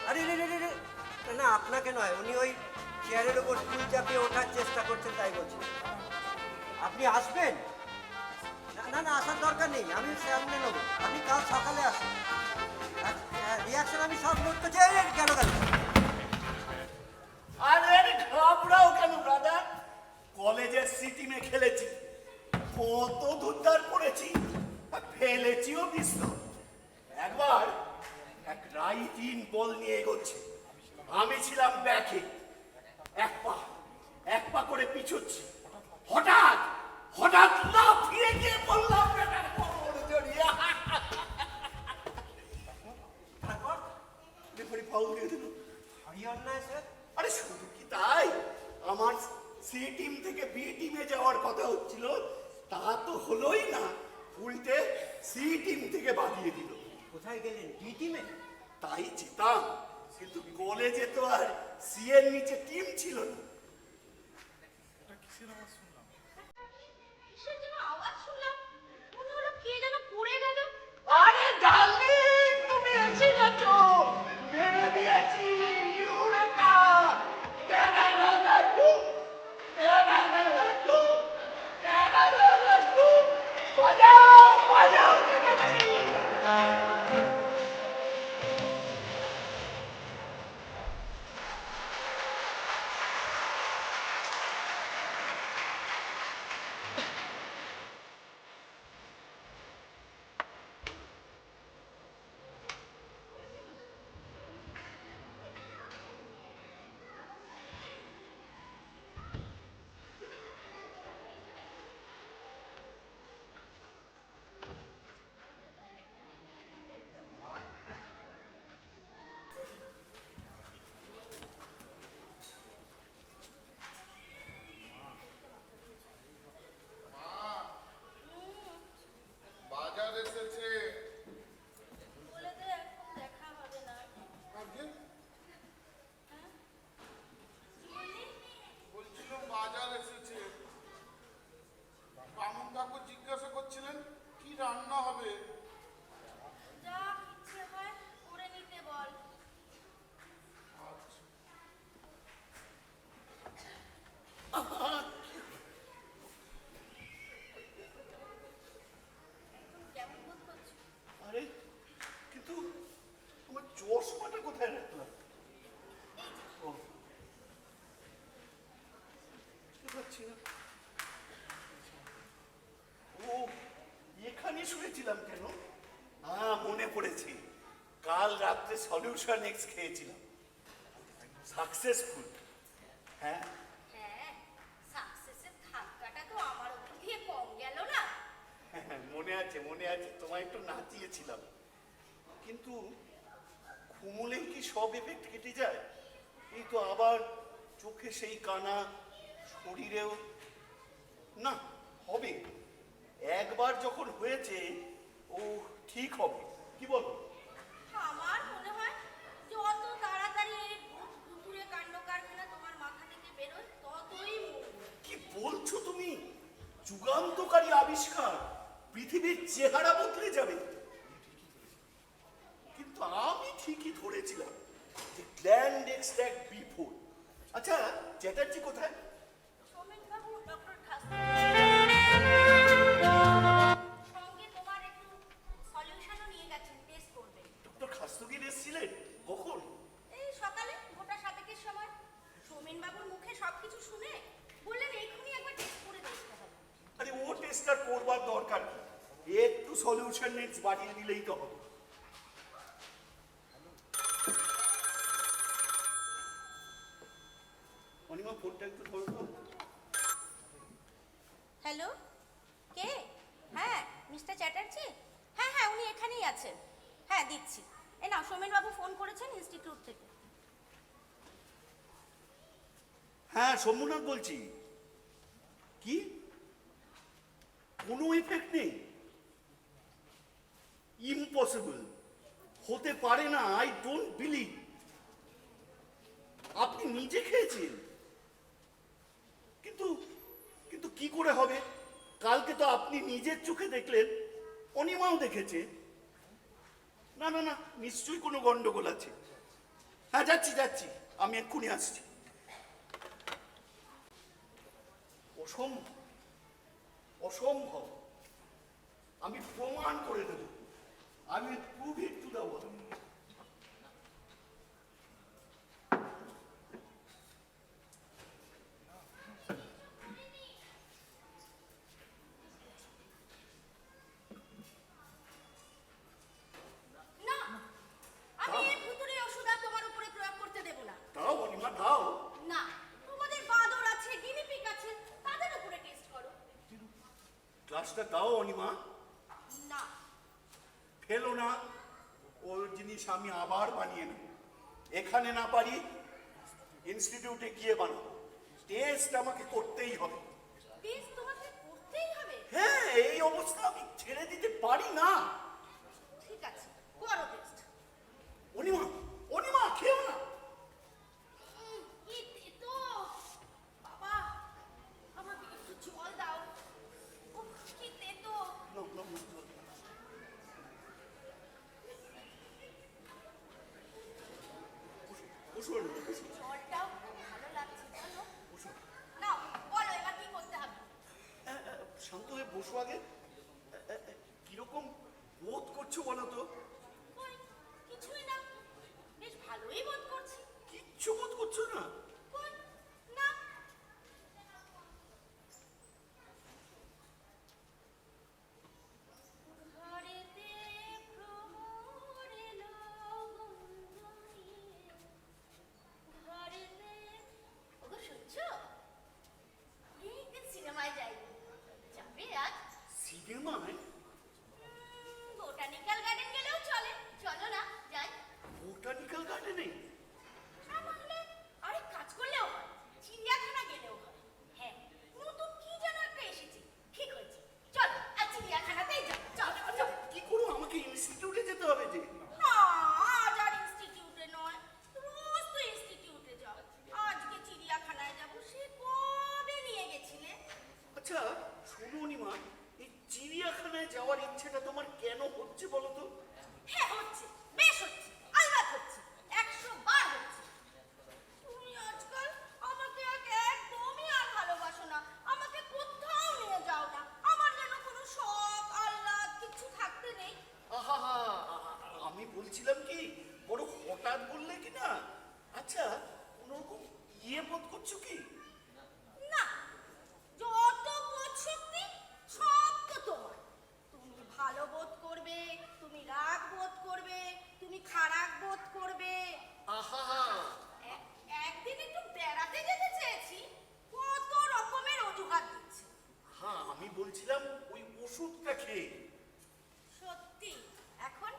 আরে রে রে রে রে, না আপনাকে নয়, উনি ওই চেয়ারের ওপর টুল চাপিয়ে ওঠার চেষ্টা করছেন, তাই বলছেন। আপনি আসবেন? না না না, আসার দরকার নেই, আমি সামনে নেব। আপনি কাল সকালে আসুন। রিয়াকশন আমি সব নোট করছি। কেন কেন? আরে ঘাবড়াও কেন ব্রাদার? কলেজের সিটিমে খেলেছি, কত ধুদ্দার পড়েছি, আর ফেলেছিও পিস্তল। একবার এক রাইট ইন বল নিয়ে এগোচ্ছে, আমি ছিলাম ব্যাকে, এক পা করে পিছোচ্ছি। হঠাৎ হঠাৎ লাফিয়ে গিয়ে বললাম বেটার কোমর জড়িয়ে। তারপর রেফারি ফাউল দিয়ে দিল। ভারী অন্যায় স্যার। আরে শুধু কি তাই, আমার সি টিম থেকে বি টিমে যাওয়ার কথা হচ্ছিল, তা তো হলোই না, উল্টে সি টিম থেকে বাদিয়ে দিল। কোথায় গেলেন? ডি টিমে? তাই যেতাম, কিন্তু কলেজে তো আর সি এর নিচে টিম ছিল না। কিসের যেন আওয়াজ শুনলাম, মনে হলো কে যেন পড়ে গেল। আরে ডার্লিং, তুমি এসে গেছো। মেরে দিয়েছি ইউরেকা। বাজাও বাজাও দেখেছি। বাজার এসেছে। বলে দে এখন দেখা হবে না। আজকে হ্যাঁ? কি বললি? বলছিলাম বাজার এসেছে। বামুন কাকু জিজ্ঞাসা করছিলেন কি রান্না হবে। যা ইচ্ছে হয় করে নিতে বল। আচ্ছা, এখন কেমন বোধ করছিস? আরে কিন্তু আমার চশমাটা কোথায় রাখলাম? ও, বুঝতে পারছি না। ও, এখানে শুয়েছিলাম কেন? মনে পড়েছে, কাল রাত্রে সলিউশন এক্স খেয়েছিলাম, সাকসেসফুল। হ্যাঁ, হ্যাঁ, সাকসেসের ধাক্কাটা তো আমার উপর দিয়ে কম গেল না। মনে আছে মনে আছে, তোমায় একটু নাচিয়েছিলাম। কিন্তু ঘুমোলেই কি সব এফেক্ট কেটে যায়? এই তো আবার চোখে সেই কানা, শরীরেও না। হবে, একবার যখন হয়েছে ও ঠিক হবে, কি বলো? আমার মনে হয় যত তাড়াতাড়ি এই ভূত ভুতুড়ে কাণ্ড কারখানা তোমার মাথা থেকে বেরোয় ততই মঙ্গল। কি বলছো তুমি? যুগান্তকারী আবিষ্কার, পৃথিবীর চেহারা বদলে যাবে। কিন্তু আমি ঠিকই ধরেছিলাম যে গ্ল্যান্ড এক্সট্রাক্ট B4। আচ্ছা, চ্যাটার্জি কোথায়? সৌমেনবাবু ডক্টর সঙ্গে তোমার একটু সলিউশনও নিয়ে গেছেন, টেস্ট করবেন। ডক্টর খাস্তগির এসেছিলেন কখন? এই সকালে 5:45-এর সময় সৌমেনবাবুর মুখে সবকিছু শুনে বললেন এক্ষুনি একবার টেস্ট করে দেখতে হবে। আরে ও টেস্টটা করবার দরকার কি? একটু সলিউশন নেক্স বাড়িয়ে দিলেই তো হবে। অনিমা, ফোনটা একটু ধরো তো। হ্যালো, কে? হ্যাঁ, মিস্টার চ্যাটার্জি? হ্যাঁ হ্যাঁ, উনি এখানেই আছেন। হ্যাঁ, দিচ্ছি। এ নাও, সৌমেনবাবু ফোন করেছেন ইনস্টিটিউট থেকে। হ্যাঁ, সোমনাথ বলছি। কি? কোনো এফেক্ট নেই? ইম্পসিবল, হতে পারে না। I don't believe. আপনি নিজে খেয়েছেন? কিন্তু কিন্তু কি করে হবে? কালকে তো আপনি নিজের চোখে দেখলেন, অনিমাও দেখেছে। না না না, নিশ্চয়ই কোনো গন্ডগোল আছে। হ্যাঁ, যাচ্ছি যাচ্ছি, আমি এক্ষুনি আসছি। অসম্ভব, অসম্ভব। আমি প্রমাণ করে দেব। I will prove it to the world. না, আমি এই ভুতুড়ে ওষুধ আর তোমার উপরে প্রয়োগ করতে দেব না। দাও অনিমা, দাও। না, তোমাদের বাদর আছে, গিনিপিগ আছে, তাদের উপরে টেস্ট করো। গ্লাসটা দাও অনিমা। না, ফেলো না, ওর জিনিস আমি আবার বানিয়ে নেব। এখানে না পারি, ইনস্টিটিউটে গিয়ে বানাবো। টেস্ট আমাকে করতেই হবে। টেস্ট তোমাকে করতেই হবে। হ্যাঁ, এই অবস্থা আমি ছেড়ে দিতে পারি না। ঠিক আছে, করো টেস্ট। অনিমা, অনিমা, খেও না। কি তেতো! বাবা, আমাকে একটু জল দাও। উফ, কি তেতো! নাও, নাও, নাও, নাও। বসো, অনিমা, বসো, জলটাও খুব ভালো লাগছে, জানো? বসো। নাও, বলো এবার কি করতে হবে? শান্ত হয়ে বসো আগে। কিরকম বোধ করছো বলো তো? কই, কিছুই না। বেশ ভালোই বোধ করছি। কিচ্ছু বোধ করছো না? কই, না। ঘরেতে ভ্রমর এলো গন্ধ নিয়ে। ঘরেতে, ওগো শুনছো? অনেকদিন সিনেমায় যাইনি। যাবে আজ? সিনেমায়? বোটানিক্যাল গার্ডেন গেলেও চলে। চলো না, যাই। বোটানিক্যাল গার্ডেনে? তা নাহলে আরেক কাজ করলেও হয়, চিড়িয়াখানা গেলেও হয়। হ্যাঁ, নতুন কি যেন একটা এসেছে, ঠিক হয়েছে। চলো, আর চিড়িয়াখানাতেই যাও। চলো, চলো। কি করো? আমাকে ইনস্টিটিউটে যেতে হবে যে। না, আজ আর ইনস্টিটিউটে নয়। রোজ তো ইনস্টিটিউটে যাও। আজকে চিড়িয়াখানায় যাবো। সে কবে নিয়ে গেছিলে? আচ্ছা শোনো অনিমা, এই চিড়িয়াখানায় যাওয়ার ইচ্ছেটা তোমার কেন হচ্ছে বলো তো? হ্যাঁ, হচ্ছে, বেশ হচ্ছে, আলবাত হচ্ছে, 100 বার হচ্ছে। তুমি আজকাল আমাকে একদমই আর ভালোবাসো না। আমাকে কোথাও নিয়ে যাও না। আমার যেন কোনো শখ আহ্লাদ কিছু থাকতে নেই। আহা, আমি বলছিলাম কি, বড় হঠাৎ বললে কি না। আচ্ছা, কোনোরকম বোধ করছো কি? না, যত বোধ শক্তি সব তো তোমার। তুমি ভালো বোধ করবে, তুমি রাগ বোধ করবে, তুমি খারাপ বোধ করবে। আহা, একদিন একটু বেড়াতে যেতে চেয়েছি, কত রকমের অজুহাত দিচ্ছে। হ্যাঁ, আমি বলছিলাম ওই ওষুধটা খেয়ে। সত্যি, এখন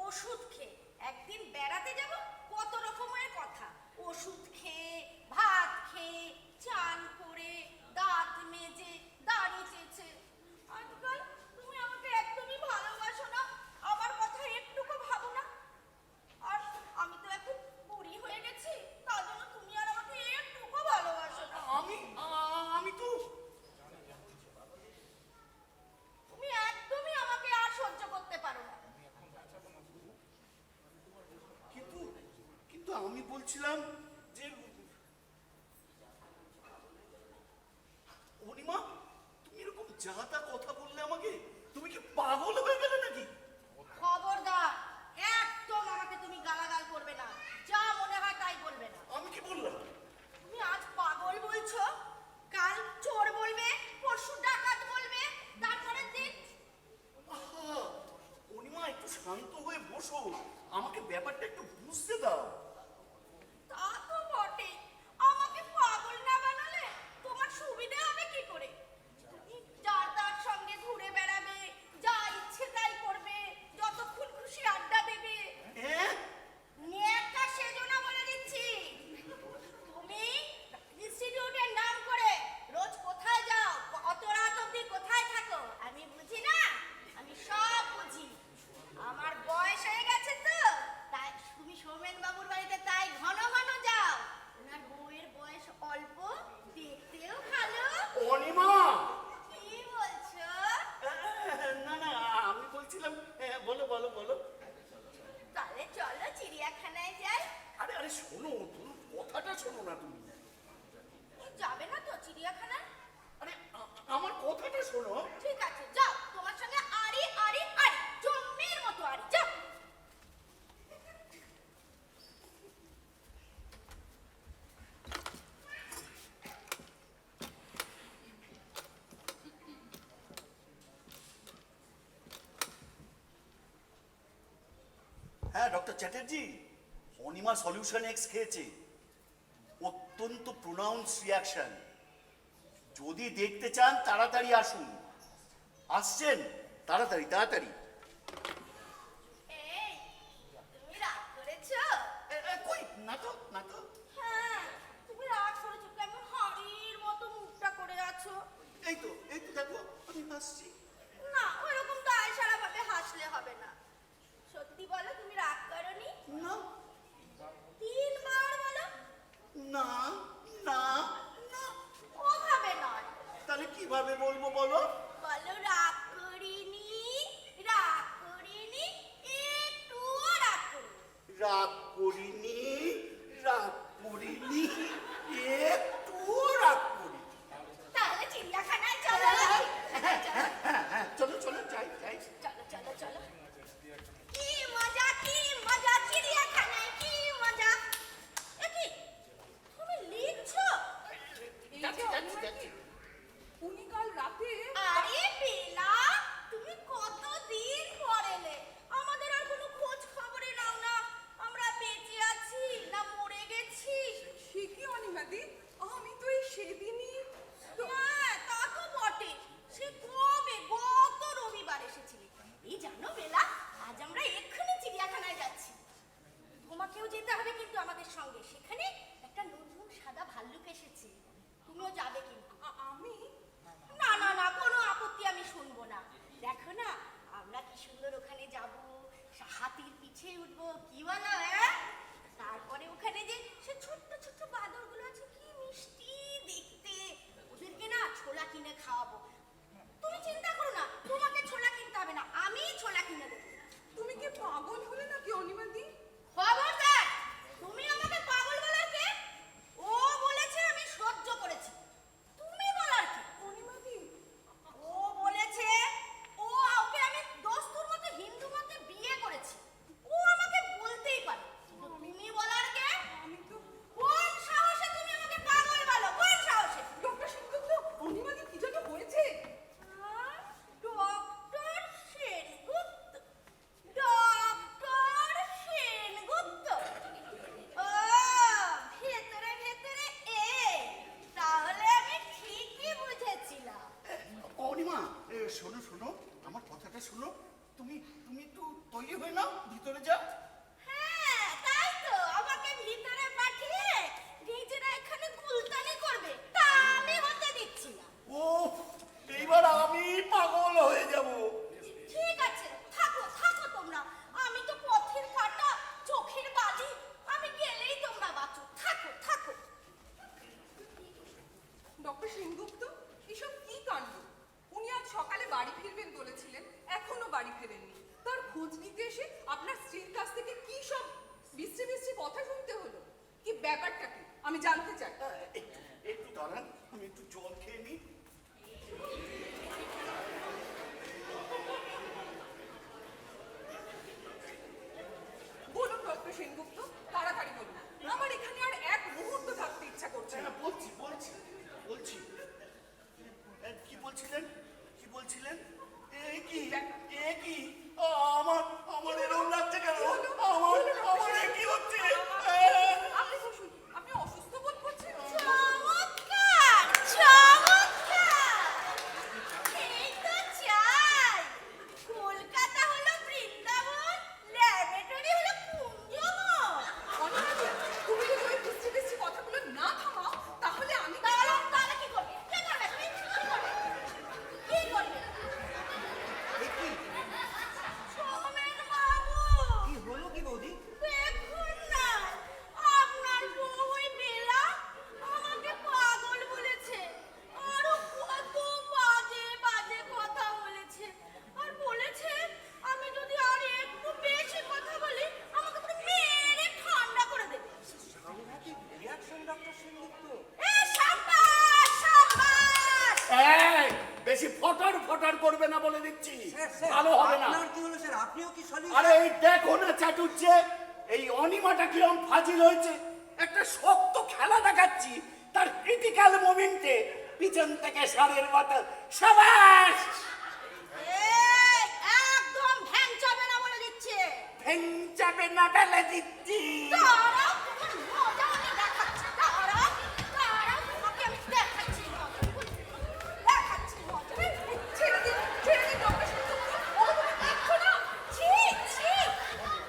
ওষুধ খেয়ে একদিন বেড়াতে যাব, কত রকমের কথা। ওষুধ খেয়ে, ভাত খেয়ে, চান করে, দাঁত মেজে, দাড়ি চেঁচে। আজকাল তুমি আমাকে একদমই ভালোবাসো না, আমার কথা একটুকু ভাবো না। আর আমি তো এখন বুড়ি হয়ে গেছি, তার জন্য তুমি আর আমাকে একটুকু ভালোবাসো না। আমি তো তুমি একদমই আমাকে আর সহ্য করতে পারো না। কিন্তু কিন্তু আমি বলছিলাম যে অনিমা, তুমি এরকম যা তা কথা বললে আমাকে। তুমি কি পাগল হয়ে গেলে নাকি? খবরদার, একদম আমাকে তুমি গালাগাল করবে না। যা মনে হয় তাই বলবে না। আমি কি বললাম? তুমি আজ পাগল বলছো, কাল চোর বলবে, পরশু ডাকাত বলবে, তারপরের দিন। আহা, অনিমা একটু শান্ত হয়ে বসো, আমাকে ব্যাপারটা একটু বুঝতে দাও। তা তো বটে, আমাকে পাগল না বানালে তোমার সুবিধা হবে কি করে? তুমি যার তার সঙ্গে ঘুরে বেড়াবে, যা ইচ্ছে তাই করবে, যতক্ষণ খুশি আড্ডা দেবে। হ্যাঁ, নেকা সেজো না বলে দিচ্ছি। তুমি ইনস্টিটিউটের নাম করে রোজ কোথায় যাও, অত রাত অবধি কোথায় থাকো, আমি বুঝি না? আমি সব বুঝি। আমার বয়স হয়ে গেছে তো, তাই তুমি সৌমেন বাবুর বাড়িতে তাই ঘন ঘন যাও। ওনার বউয়ের বয়স অল্প, দেখতেও ভালো। অনিমা, কি বলছো? না না, আমি বলছিলাম, বলো বলো বলো। তাহলে চলো চিড়িয়াখানায় যাই। আরে আরে শোনো, তুমি কথাটা শোনো না তুমি। যাবে না তো চিড়িয়াখানায়? আরে আমার কথাটা শোনো। ঠিক আছে, যাও, তোমার সঙ্গে আড়ি আড়ি আড়ি, জম্মের মতো আড়ি, যাও। হ্যাঁ doctor Chatterjee, Anima solution x খেয়েছে। অত্যন্ত প্রোনাউন্স রিয়াকশন। যদি দেখতে চান তাড়াতাড়ি আসুন। আসছেন? তাড়াতাড়ি তাড়াতাড়ি। এই, তুমি রাগ করেছো? কই না তো, না তো। হ্যাঁ, তুমি রাগ করেছো। কেমন হাড়ির মতো মুখটা করে আছো। এই তো দেখো, আমি হাসছি। না না না। ওভাবে নয়, তাহলে কিভাবে বলবো বলো? বলো রাগ করিনি, রাগ করিনি, একটুও রাগ করিনি। রাগ করিনি, রাগ করিনি, একটু রাগ করি। তাহলে চিড়িয়াখানায় চলো। হ্যাঁ, চলো চলো যাই যাই। চলো চলো চলো। কি মজা চিড়িয়াখানায়, কি মজা। এ কি, তুমি লিখছো? যাচ্ছি যাচ্ছি যাচ্ছি। উনি কাল রাতে আরে বেলা, তুমি কতদিন পর এলে। আমাদের আর কোনো খোঁজ খবরে নাও না। আমরা বেঁচে আছি না মরে গেছি। সে কি অনিমাদি, আমি তো এই সেদিনই হ্যাঁ, তা তো বটে। সে কবে, গত রবিবার এসেছিলে। এই জানো বেলা, আজ আমরা এক্ষুনি চিড়িয়াখানায় যাচ্ছি। তোমাকেও যেতে হবে কিন্তু আমাদের সঙ্গে। সেখানে একটা নতুন সাদা ভাল্লুক এসেছে। তুমিও যাবে কিন্তু। আমি না না না, কোনো আপত্তি আমি শুনবো না। দেখো না, আমরা কি সুন্দর ওখানে যাব, হাতির পিছে উঠবো, কি বলো? হ্যাঁ, তারপরে ওখানে যে সে ছোট্ট ছোট্ট বাঁদরগুলো আছে, কি মিষ্টি দেখতে। ওদেরকে না ছোলা কিনে খাওয়াবো। তুমি চিন্তা করো না, তোমাকে ছোলা কিনতে হবে না, আমি ছোলা কিনে দেবো। তুমি কি পাগল হলে নাকি অনিমাদি? খবরদার, তুমি আমাকে পাগল বলার কে? ও বলেছে, আমি সহ্য করেছি। তুমি বলার কি? অনিমাদি, ও বলেছে, ওকে আমি দস্তুর মতো হিন্দু মতে বিয়ে করেছি। ও আমাকে বলতেই পারে। তুমি বলার কে? আমি তো কোন সাহসে তুমি আমাকে পাগল বলো? কোন সাহসে? ডক্টর সেনগুপ্ত, অনিমাদি কি যেন হয়েছে। Doctor Sengupta, doctor Sengupta. ও, ভেতরে ভেতরে এ, তাহলে আমি ঠিকই বুঝেছিলাম। অনিমা, শোনো শোনো, আমার কথাটা শোনো। তুমি তুমি একটু তৈরি হয়ে নাও, ভিতরে যাও। হ্যাঁ, তাই তো, আমাকে ভিতরে পাঠিয়ে নিজেরা এখানে গুলতানি করবে, তা আমি হতে দিচ্ছি না। ও, এইবার আমি পাগল হয়ে যাব। ঠিক আছে, থাকো থাকো তোমরা। আমি তো পথের কাঁটা, চোখের বালি। আমি গেলেই তোমরা বাঁচো। থাকো থাকো। ডক্টর সেনগুপ্ত, এসব কি কাণ্ড? উনি আজ সকালে বাড়ি ফিরবেন বলেছিলেন, এখনো বাড়ি ফেরেননি। তার খোঁজ নিতে এসে আপনার স্ত্রীর কাছ থেকে কি সব বিশ্রী বিশ্রী কথা শুনতে হলো? কি ব্যাপারটা কি আমি জানতে চাই। একটু একটু দাঁড়ান, আমি একটু জল খেয়ে নিই। বলুন ডক্টর সেনগুপ্ত, তাড়াতাড়ি বলুন। আমার এখানে আর এক মুহূর্ত থাকতে ইচ্ছা করছে না। হ্যাঁ, বলছি বলছি বলছি। কি বলছিলেন, কি বলছিলেন? এ কি আমার আমার এরকম লাগছে কেন? আমার এ কি হচ্ছে? আপনি বসুন, আপনি অসুস্থ বোধ করছেন? চমৎকার চমৎকার। এই তো চাই। কলকাতা হলো বৃন্দাবন, ল্যাবরেটরি হলো কুঞ্জবন। অনিমাদি, তুমি যদি ওই বিশ্রী বিশ্রী কথাগুলো না থামাও, তাহলে আমি তাহলে কি করবে? কি করবে তুমি? কি করবে? কি করবে? এ কি? সোমেন বাবু, কি হলো কি বৌদি? দেখুন না, আপনার বউ ওই বেলা আমাকে পাগল বলেছে। আরো কত বাজে বাজে কথা বলেছে। আর বলেছে, আমি যদি আর একটু বেশি কথা বলি, আমাকে পুরো মেরে ঠান্ডা করে দেবে। সাংঘাতিক রিয়াকশন ডক্টর সেনগুপ্ত। এ সাব্বাস সাব্বাস। এই, বেশি ফটার ফটার করবে না বলে দিচ্ছি, স্যার, ভালো হবে না। আপনার কি হলো স্যার? আপনিও কি সলিউশন? আরে এই দেখো না চাটুচ্ছে, এই অনিমাটা কিরম ফাজিল হয়েছে। একটা শক্ত খেলা দেখাচ্ছি, তার ক্রিটিক্যাল মোমেন্টে পিছন থেকে সারের বাতাস। সাবাস! এই, একদম ভ্যান চাবে না বলে দিচ্ছে। ভেঞ্চাবে না বলে দিচ্ছি। দাঁড়াও, তোমার মজা আমি দেখাচ্ছি। দাঁড়াও, দাঁড়াও, তোমাকে আমি দেখাচ্ছি মজা। দেখাচ্ছি মজা। ছেড়ে দিন ডক্টর সেনগুপ্ত। ও তুমি দেখছো না? ছি, ছি,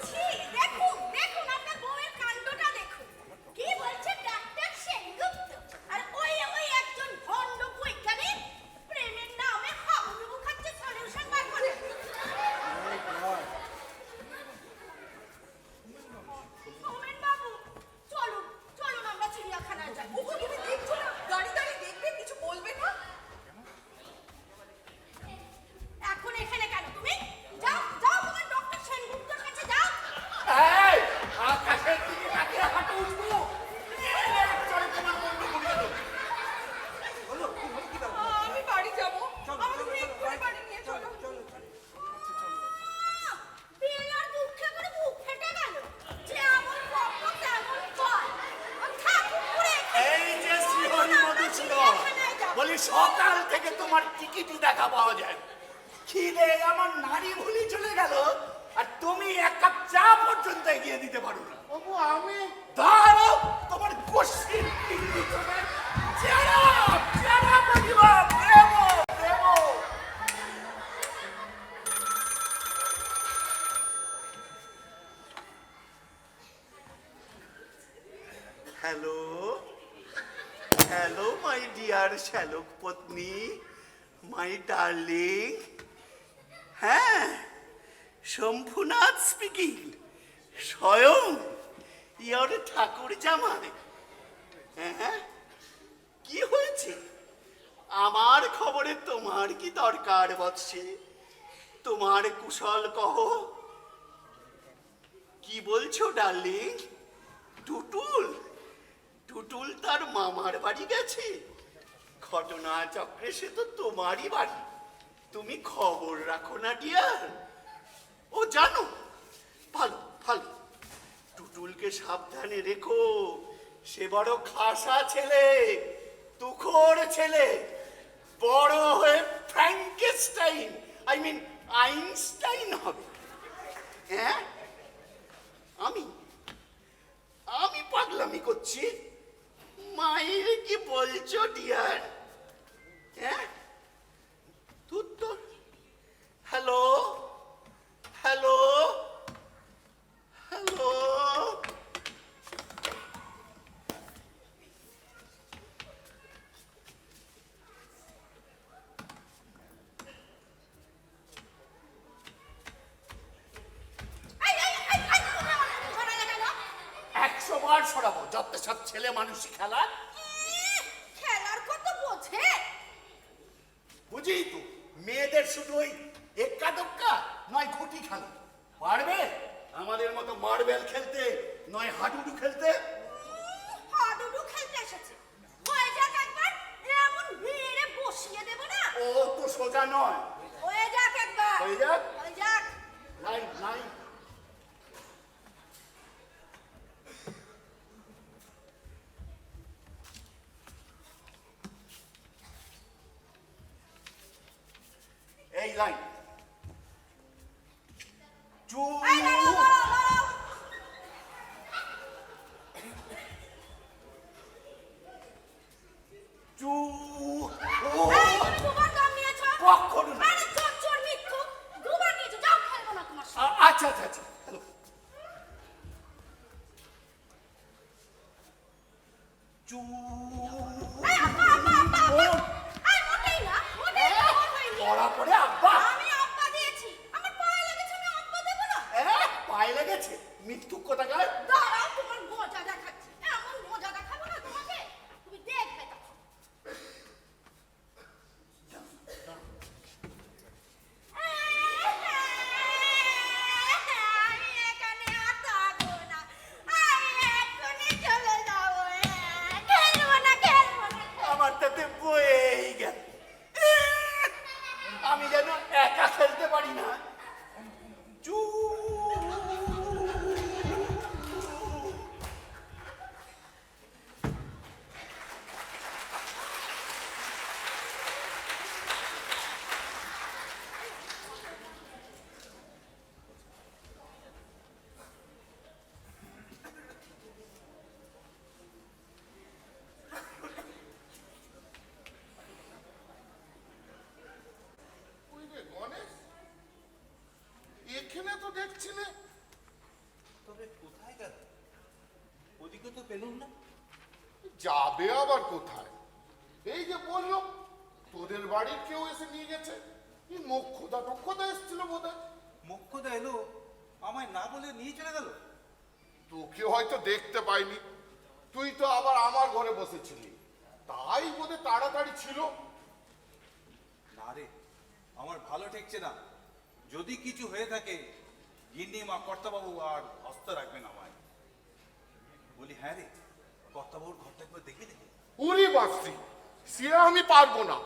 ছি, দেখুন, দেখুন, আপনার বউয়ের কাণ্ডটা দেখুন। কি বলছে ডাক্তার সেনগুপ্ত? আর ওই একজন ভণ্ড বৈজ্ঞানিক প্রেমের নামে হাবুডুবু খাচ্ছে সলিউশন বার করে। সোমেন বাবু, চলুন সকাল থেকে তোমার টিকিটই দেখা পাওয়া যায় না। খিদে আমার নারী ভুলি চলে গেল, আর তুমি এক কাপ চা পর্যন্ত এগিয়ে দিতে পারো না। বাবু আমি দাঁড়াও, তোমার গোষ্ঠীর পিণ্ডি চলে। চেরা চেরা প্রতিভা, প্রেম প্রেম। হ্যালো হ্যালো মাই ডিয়ার শ্যালক পত্নী, মাই ডার্লিং। হ্যাঁ, শম্ভুনাথ স্পিকিং, স্বয়ং ইয়ার ঠাকুর জামাই। হ্যাঁ, কি হয়েছে? আমার খবরে তোমার কি দরকার বৎসে? তোমার কুশল কহ। কি বলছো ডার্লিং? টুটুল টুটুল তার মামার বাড়ি গেছে? ঘটনা চক্রে সে তো তোমারই বাড়ি, তুমি খবর রাখো না ডিয়ার? ও জানো, ভালো ভালো। টুটুলকে সাবধানে রেখো, সে বড় খাসা ছেলে, তুখোর ছেলে, বড় হয়ে ফ্র্যাঙ্কেস্টাইন, আই মিন আইনস্টাইন হবে। হ্যাঁ, আমি আমি পাগলামি করছি? মায়ের কি বলছো ডিয়ার? হ্যাঁ, উত্তর। Hello hello hello. এই, তুমি আমার সরালে কেন? 100 বার সরাবো, যত সব ছেলে মানুষই খেলা। খেলার কত বোঝে? বুঝি তো, মেয়েদের শুধু ওই এক্কা দোক্কা নয় ঘুটি খেলা। পারবে আমাদের মতো মার্বেল খেলতে, নয় হাডুডু খেলতে? হাডুডু খেলতে এসেছে, হয়ে যাক একবার, এমন ভিড়ে বসিয়ে দেব না। ও তো সোজা নয়। হয়ে যাক একবার, হয়ে যাক। হয়ে যাক। Line line. এই লাইন। এই দাঁড়াও, দাঁড়াও। চু এই, তুমি দুবার দাম নিয়েছো? কখনো না। আরে চোর মিথ্যু, দুবার নিয়েছো, যাও খেলবো না তোমার সাথে। আচ্ছা আচ্ছা আচ্ছা, হ্যালো। চু এই, আব্বা, আব্বা, আব্বা, আব্বা। এই, মোটেই না, মোটেই না, ওর হয়নি। পড়া পড়ে আব্বা। আমি আব্বা দিয়েছি, আমার পায়ে লেগেছে, আমি আব্বা দেবো না। পায়ে লেগেছে? মৃত্যু কোথাকার। দাঁড়াও, তোমার মজা দেখাচ্ছি। এমন মজা দেখাবো না তোমাকে, তুমি দেখবে তখন। আমি এখানে আর থাকবো না, আমি এক্ষুনি চলে যাবো। খেলবো না, খেলবো না। আমার তাতে বয়েই গেল। আমি যেন একা খেলতে পারি না। চু ওই রে গণেশ, এখানে তো দেখছি না। তবে কোথায় গেল? ওদিকে তো পেলুম না। যাবে আবার কোথায়? এই যে বললাম, তোদের বাড়ির কেউ এসে নিয়ে গেছে। এই মোক্ষদা টক্ষদা এসেছিল বোধহয়। মোক্ষদা এলো, আমায় না বলে নিয়ে চলে গেল। তোকে হয়তো দেখতে পাইনি, তুই তো আবার আমার ঘরে বসেছিলি, তাই বোধহয় তাড়াতাড়ি ছিল। না রে, আমার ভালো ঠেকছে না। যদি কিছু হয়ে থাকে, গিন্নি মা কর্তাবাবু আর হস্ত রাখবেন আমায়। বলি হ্যাঁ রে, কর্তাবাবুর ঘরটা একবার দেখবি নাকি? উরি বাসি, সে আমি পারবো না।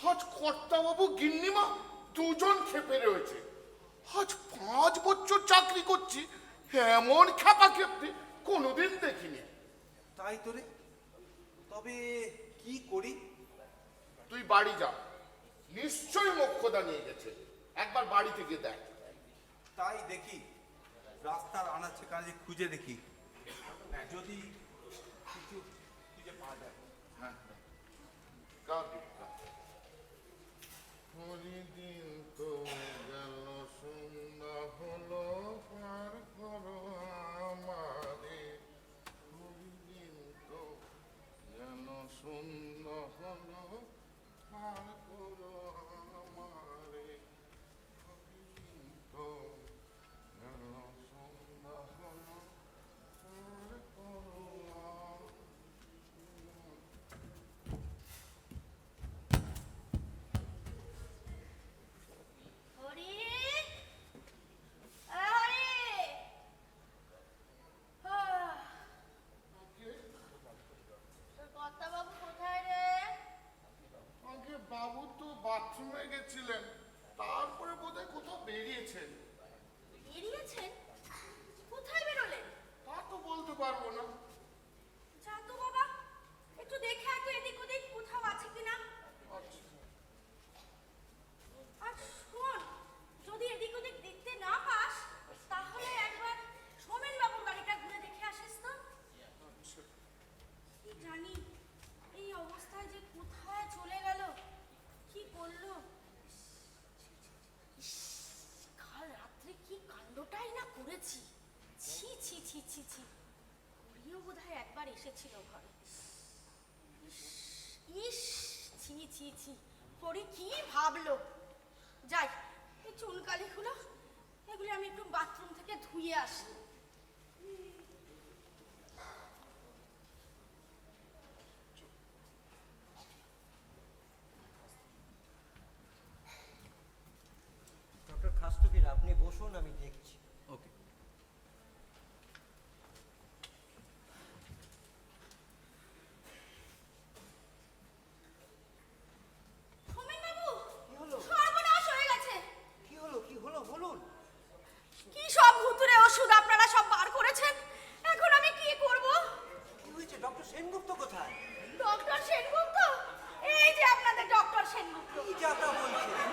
আজ কর্তাবাবু গিন্নিমা দুজন খেপে রয়েছে। আজ 5 বছর চাকরি করছি, এমন খেপা খেপতে কোনোদিন দেখিনি। তাই তো রে। তবে কি করি? তুই বাড়ি যা, নিশ্চয়ই মোক্ষদা নিয়ে গেছে, একবার বাড়িতে গিয়ে দেখ। তাই দেখি, রাস্তার আনাচে কানাচে খুঁজে দেখি, যদি কিছু খুঁজে পাওয়া যায়। হ্যাঁ, কার দিকটা? হরিদিন তো গেল সন্ধ্যা হলো, পার করো আমারে। হরিদিন তো গেল সন্ধ্যা হলো, পার করো আমারে। হরিদিন তো গেল সন্ধ্যা হলো, পার করো আমারে। হরি, হরি, তোর কর্তাবাবু কোথায় রে? আগে বাবু তো বাথরুমে গেছিলেন, তারপরে বোধহয় কোথাও বেরিয়েছেন। বেরিয়েছেন? কোথায় বেরোলেন? তা তো বলতে পারবো না। যা তো বাবা, একটু দেখে আয় তো এদিক ওদিক কোথাও আছে কিনা। আচ্ছা, আর শোন, যদি এদিক ওদিক দেখতে না পাস তাহলে একবার সোমেন বাবুর বাড়িটা ঘুরে দেখে আসিস তো। আচ্ছা। কি জানি এই অবস্থায় যে কোথায় চলে গেল, কি করলো। ইস, কাল রাত্রে কি কাণ্ডটাই না করেছি। ছি ছি ছি ছি ছি, হরিও বোধহয় একবার এসেছিল ঘরে। ইস ইস, ছি ছি ছি, হরি কি ভাবলো। যাই, এই চুনকালিগুলো এগুলো আমি একটু বাথরুম থেকে ধুয়ে আসি। ডক্টর খাস্তগির, আপনি বসুন, আমি দেখছি। ওকে। সোমেন বাবু, কি হলো? সর্বনাশ হয়ে গেছে। কি হলো? কি হলো বলুন। কি সব ভুতুরে ওষুধ আপনারা সব বার করেছেন, এখন আমি কি করব? কি হয়েছে? ডক্টর সেনগুপ্ত কোথায়? ডক্টর সেনগুপ্ত, এই যে আপনাদের ডক্টর সেনগুপ্ত। কি যাতা বলছেন?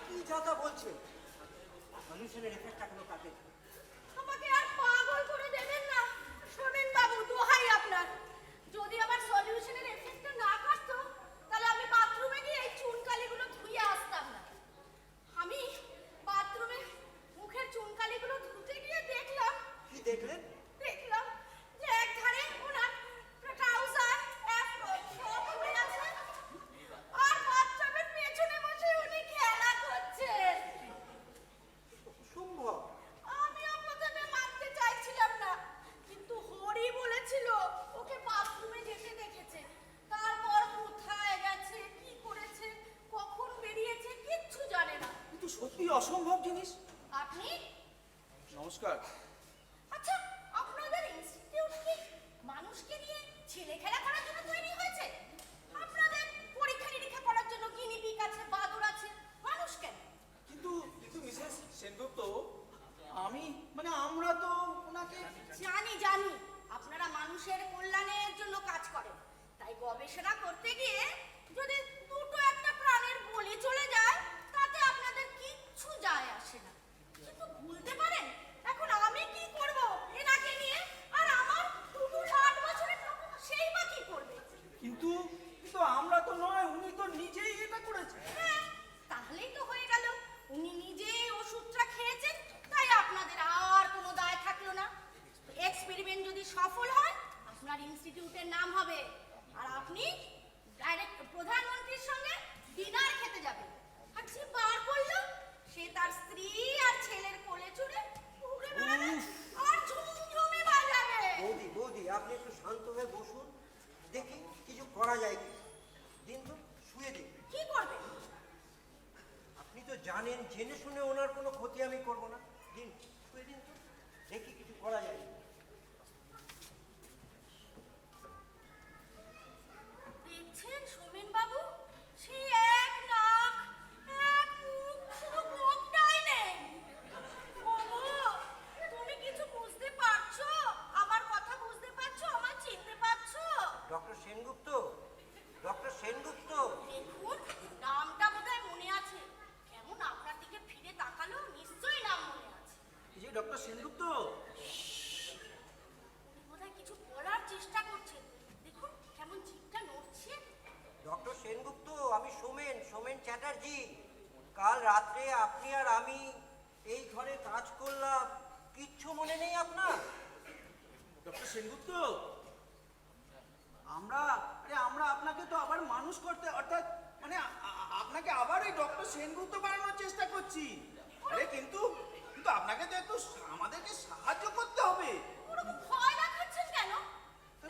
কি যাতা বলছেন? সলিউশনের এফেক্ট এখনো কাটে। আমাকে আর পাগল করে দেবেন না সোমেন বাবু, দোহাই আপনার। যদি আমার সলিউশনের এফেক্টটা না কাটতো তাহলে আমি বাথরুমে গিয়ে এই চুনকালিগুলো ধুয়ে আসতাম না। আমি বাথরুমে মুখের চুনকালিগুলো ধুতে গিয়ে দেখলাম কি দেখলেন? দেখলাম যে এক ধারে ওনার ট্রাউজার সব পড়ে আছে, আর বাথটাবের পেছনে বসে উনি খেলা করছেন। অসম্ভব। আমিও প্রথমে মানতে চাইছিলাম না, কিন্তু হরি বলেছিল ওকে বাথরুমে যেতে দেখেছে। তারপর কোথায় গেছে, কি করেছে, কখন বেরিয়েছে কিচ্ছু জানে না। কিন্তু সত্যি অসম্ভব জিনিস। আপনি? নমস্কার। আচ্ছা, আপনাদের ইনস্টিটিউট কি মানুষকে নিয়ে ছেলে খেলা করার জন্য তৈরি হয়েছে? আপনাদের পরীক্ষা নিরীক্ষা করার জন্য গিনিপিগ আছে, বাদুড় আছে, মানুষ কেন? কিন্তু কিন্তু মিসেস সেনগুপ্ত, আমরা তো ওনাকে জানি জানি, আপনারা মানুষের কল্যাণের জন্য কাজ করেন, তাই গবেষণা করতে গিয়ে যদি দুটো একটা প্রাণের বলি চলে যায় তাতে আপনাদের কিচ্ছু যায় আসে না। কিন্তু ভুলতে পারেন এখন আমি কি করব এনাকে নিয়ে, আর আমার দুটো 8 বছরের লোক সেই বা কি করবে? কিন্তু কিন্তু আমরা তো নয়, উনি তো নিজেই এটা করেছেন। হ্যাঁ, তাহলেই তো হয়ে গেল। উনি নিজেই ওষুধটা খেয়েছেন, তাই আপনাদের আর কোনো দায় থাকলো না। এক্সপেরিমেন্ট যদি সফল হয় আপনার ইনস্টিটিউটের নাম হবে, আর আপনি ডাইরেক্ট প্রধানমন্ত্রীর সঙ্গে ডিনার খেতে যাবেন। আর যে বার করলো সে তার স্ত্রী আর ছেলের কোলে চড়ে ঘুরে বেড়াবে আর ঝুমঝুমি বাজাবে। বৌদি, বৌদি, আপনি একটু শান্ত হয়ে বসুন, দেখি কিছু করা যায় কি। দিন তো, শুয়ে দিন। কি করবেন? আপনি তো জানেন জেনে শুনে ওনার কোনো ক্ষতি আমি করব না। দিন, শুয়ে দিন তো, দেখি কিছু করা যায়। দেখছেন সোমেন বাবু, সেই এক নাক এক মুখ, শুধু মুখটাই নেই। ওগো, তুমি কিছু বুঝতে পারছো? আমার কথা বুঝতে পারছো? আমায় চিনতে পারছো? Doctor Sengupta, doctor Sengupta. Doctor Sengupta, উনি বোধহয় কিছু বলার চেষ্টা করছেন। দেখুন কেমন জিভটা নড়ছে। ডক্টর সেনগুপ্ত, আমি সোমেন চ্যাটার্জি। কাল রাত্রে আপনি আর আমি এই ঘরে কাজ করলাম, কিচ্ছু মনে নেই আপনার? ডক্টর সেনগুপ্ত, আমরা আপনাকে তো আবার মানুষ করতে, অর্থাৎ মানে আপনাকে আবার ওই ডক্টর সেনগুপ্ত বানানোর চেষ্টা করছি। আরে কিন্তু আপনাকে তো একটু আমাদেরকে সাহায্য করতে হবে। ওরকম ভয় দেখাচ্ছেন কেন?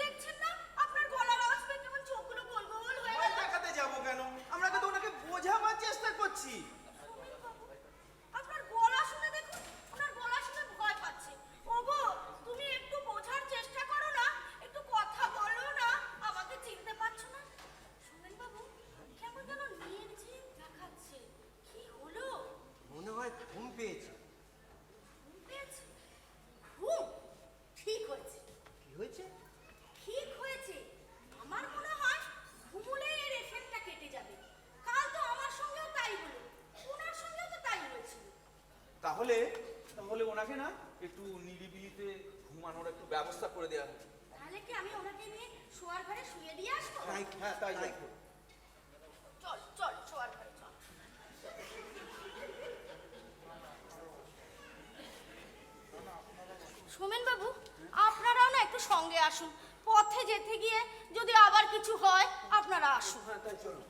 দেখছেন না আপনার গলার আওয়াজ পেয়ে কেমন চোখগুলো গোল গোল হয়ে ভয় গেল। দেখাতে যাবো কেন? আমরা তো ওনাকে বোঝাবার চেষ্টা করছি। সোমেনবাবু, আপনার গলা শুনে দেখুন, ওনার গলা শুনে ভয় পাচ্ছে। ওগো, তুমি একটু বোঝার চেষ্টা করো না, একটু কথা বলো না, আমাকে চিনতে পারছো না? সোমেনবাবু, কেমন যেন নির্জীব দেখাচ্ছে। কি হলো? মনে হয় ঘুম পেয়েছে। ঘুম পেয়েছে? ঘুম? ঠিক হয়েছে, কি হয়েছে? ঠিক হয়েছে। আমার মনে হয় ঘুমুলেই এর এফেক্টটা কেটে যাবে। কাল তো আমার সঙ্গেও তাই হলো, ওনার সঙ্গেও তো তাই হয়েছিল। তাহলে ওনাকে না একটু নিরিবিলিতে ঘুমানোর একটু ব্যবস্থা করে দেওয়া হবে। তাহলে কি আমি ওনাকে নিয়ে শোয়ার ঘরে শুয়ে দিয়ে আসবো? হ্যাঁ, তাই যাই। চল চল, শোয়ার ঘরে চল। সোমেন বাবু, আপনারাও না একটু সঙ্গে আসুন। পথে যেতে গিয়ে যদি আবার কিছু হয়, আপনারা আসুন। হ্যাঁ, তাই চলো।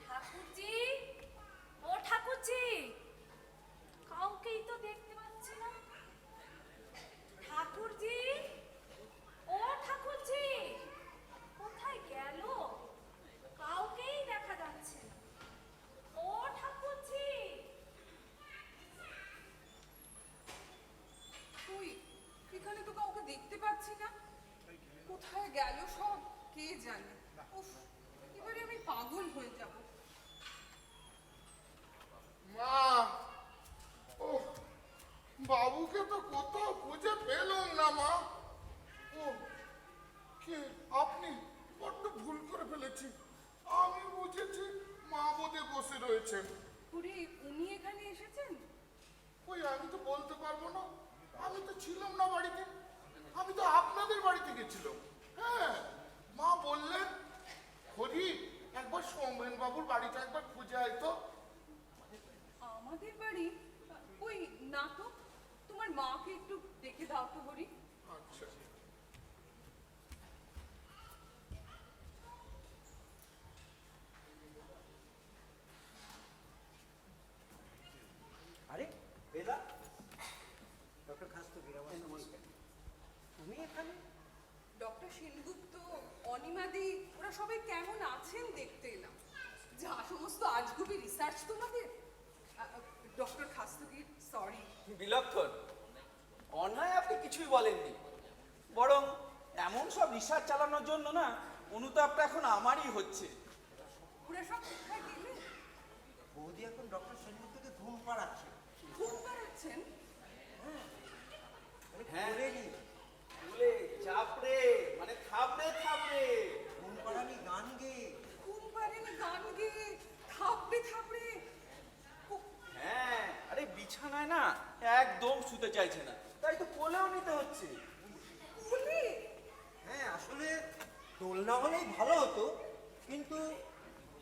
ঠাকুরজি, ও ঠাকুরজি, কাউকেই তো দেখতে পাচ্ছি না। ঠাকুরজি, ও ঠাকুরজি, কোথায় গেল? কাউকেই দেখা যাচ্ছে না। ও ঠাকুরজি। তুই এখানে তো কাউকে দেখতে পাচ্ছি না, কোথায় গেল সব কে জানে। উফ, এবারে আমি পাগল হয়ে যাব। মা, ও বাবুকে তো কোথাও খুঁজে পেলাম না মা। ও কে আপনি? বড্ড ভুল করে ফেলেছি। আমি বুঝেছি মা বোধে বসে রয়েছেন। পুরি উনি এখানে এসেছেন? ওই আমি তো বলতে পারবো না, আমি তো ছিলাম না বাড়িতে। আমি তো আপনাদের বাড়িতে গেছিলাম। হ্যাঁ, মা বললেন হরি একবার সৌমেন বাবুর বাড়িটা একবার খুঁজে আয় তো। আমাদের বাড়ি? ওই না তো, তোমার মাকে একটু ডেকে দাও তো হরি। আচ্ছা। আরে বেলা, ডক্টর খাস্তগির, আমার নমস্কার। তুমি এখানে? ডক্টর সেনগুপ্ত, অনিমাদি, ওরা সবাই কেমন আছেন দেখতে এলাম। যা সমস্ত আজগুবি রিসার্চ তোমাদের। Doctor Khastagir, sorry. বিলক্ষণ, অন্যায় আপনি কিছুই বলেননি, বরং এমন সব রিসার্চ চালানোর জন্য না অনুতাপটা এখন আমারই হচ্ছে। ওরা সব কোথায় গেলে? বৌদি এখন ডক্টর সেনগুপ্তকে ঘুম পাড়াচ্ছে। ঘুম পাড়াচ্ছেন? হ্যাঁ। করেনি। বলে চাপড়ে, মানে থাপড়ে থাপড়ে। ঘুম পাড়ানি গান গেয়ে। ঘুম পাড়েনি গান গেয়ে, থাপড়ে থাপড়ে। হ্যাঁ, আরে বিছানায় না একদম শুতে চাইছে না, তাই তো কোলেও নিতে হচ্ছে। কোলে? হ্যাঁ, আসলে দোলনা হলেই ভালো হতো, কিন্তু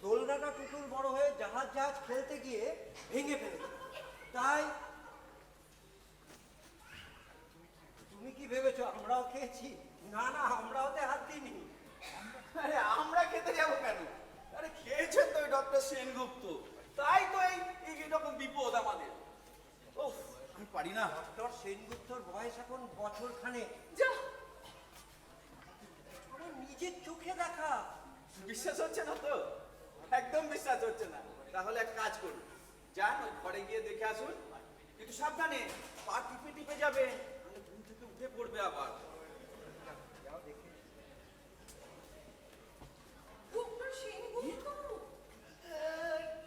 দোলনাটা টুটুল বড় হয়ে জাহাজ খেলতে গিয়ে ভেঙে ফেলেছে। তাই তুমি কি ভেবেছো আমরাও খেয়েছি? না না, আমরাও তো হাত দিইনি। আরে আমরা খেতে যাবো কেন? আরে খেয়েছেন তো ওই ডক্টর সেনগুপ্ত, তাই তো এই রকম বিপদ আমাদের। ওহ, আমি পারি না। ডক্টর সেনগুপ্তর বয়স এখন বছর খানেক। যা, আমার নিজের চোখে দেখা। বিশ্বাস হচ্ছে না তো? একদম বিশ্বাস হচ্ছে না। তাহলে এক কাজ করুন, যান ওই ঘরে গিয়ে দেখে আসুন, কিন্তু সাবধানে, পা টিপে টিপে যাবে, মানে ঘুম থেকে উঠে পড়বে আবার। যাও দেখে। ডক্টর সেনগুপ্ত।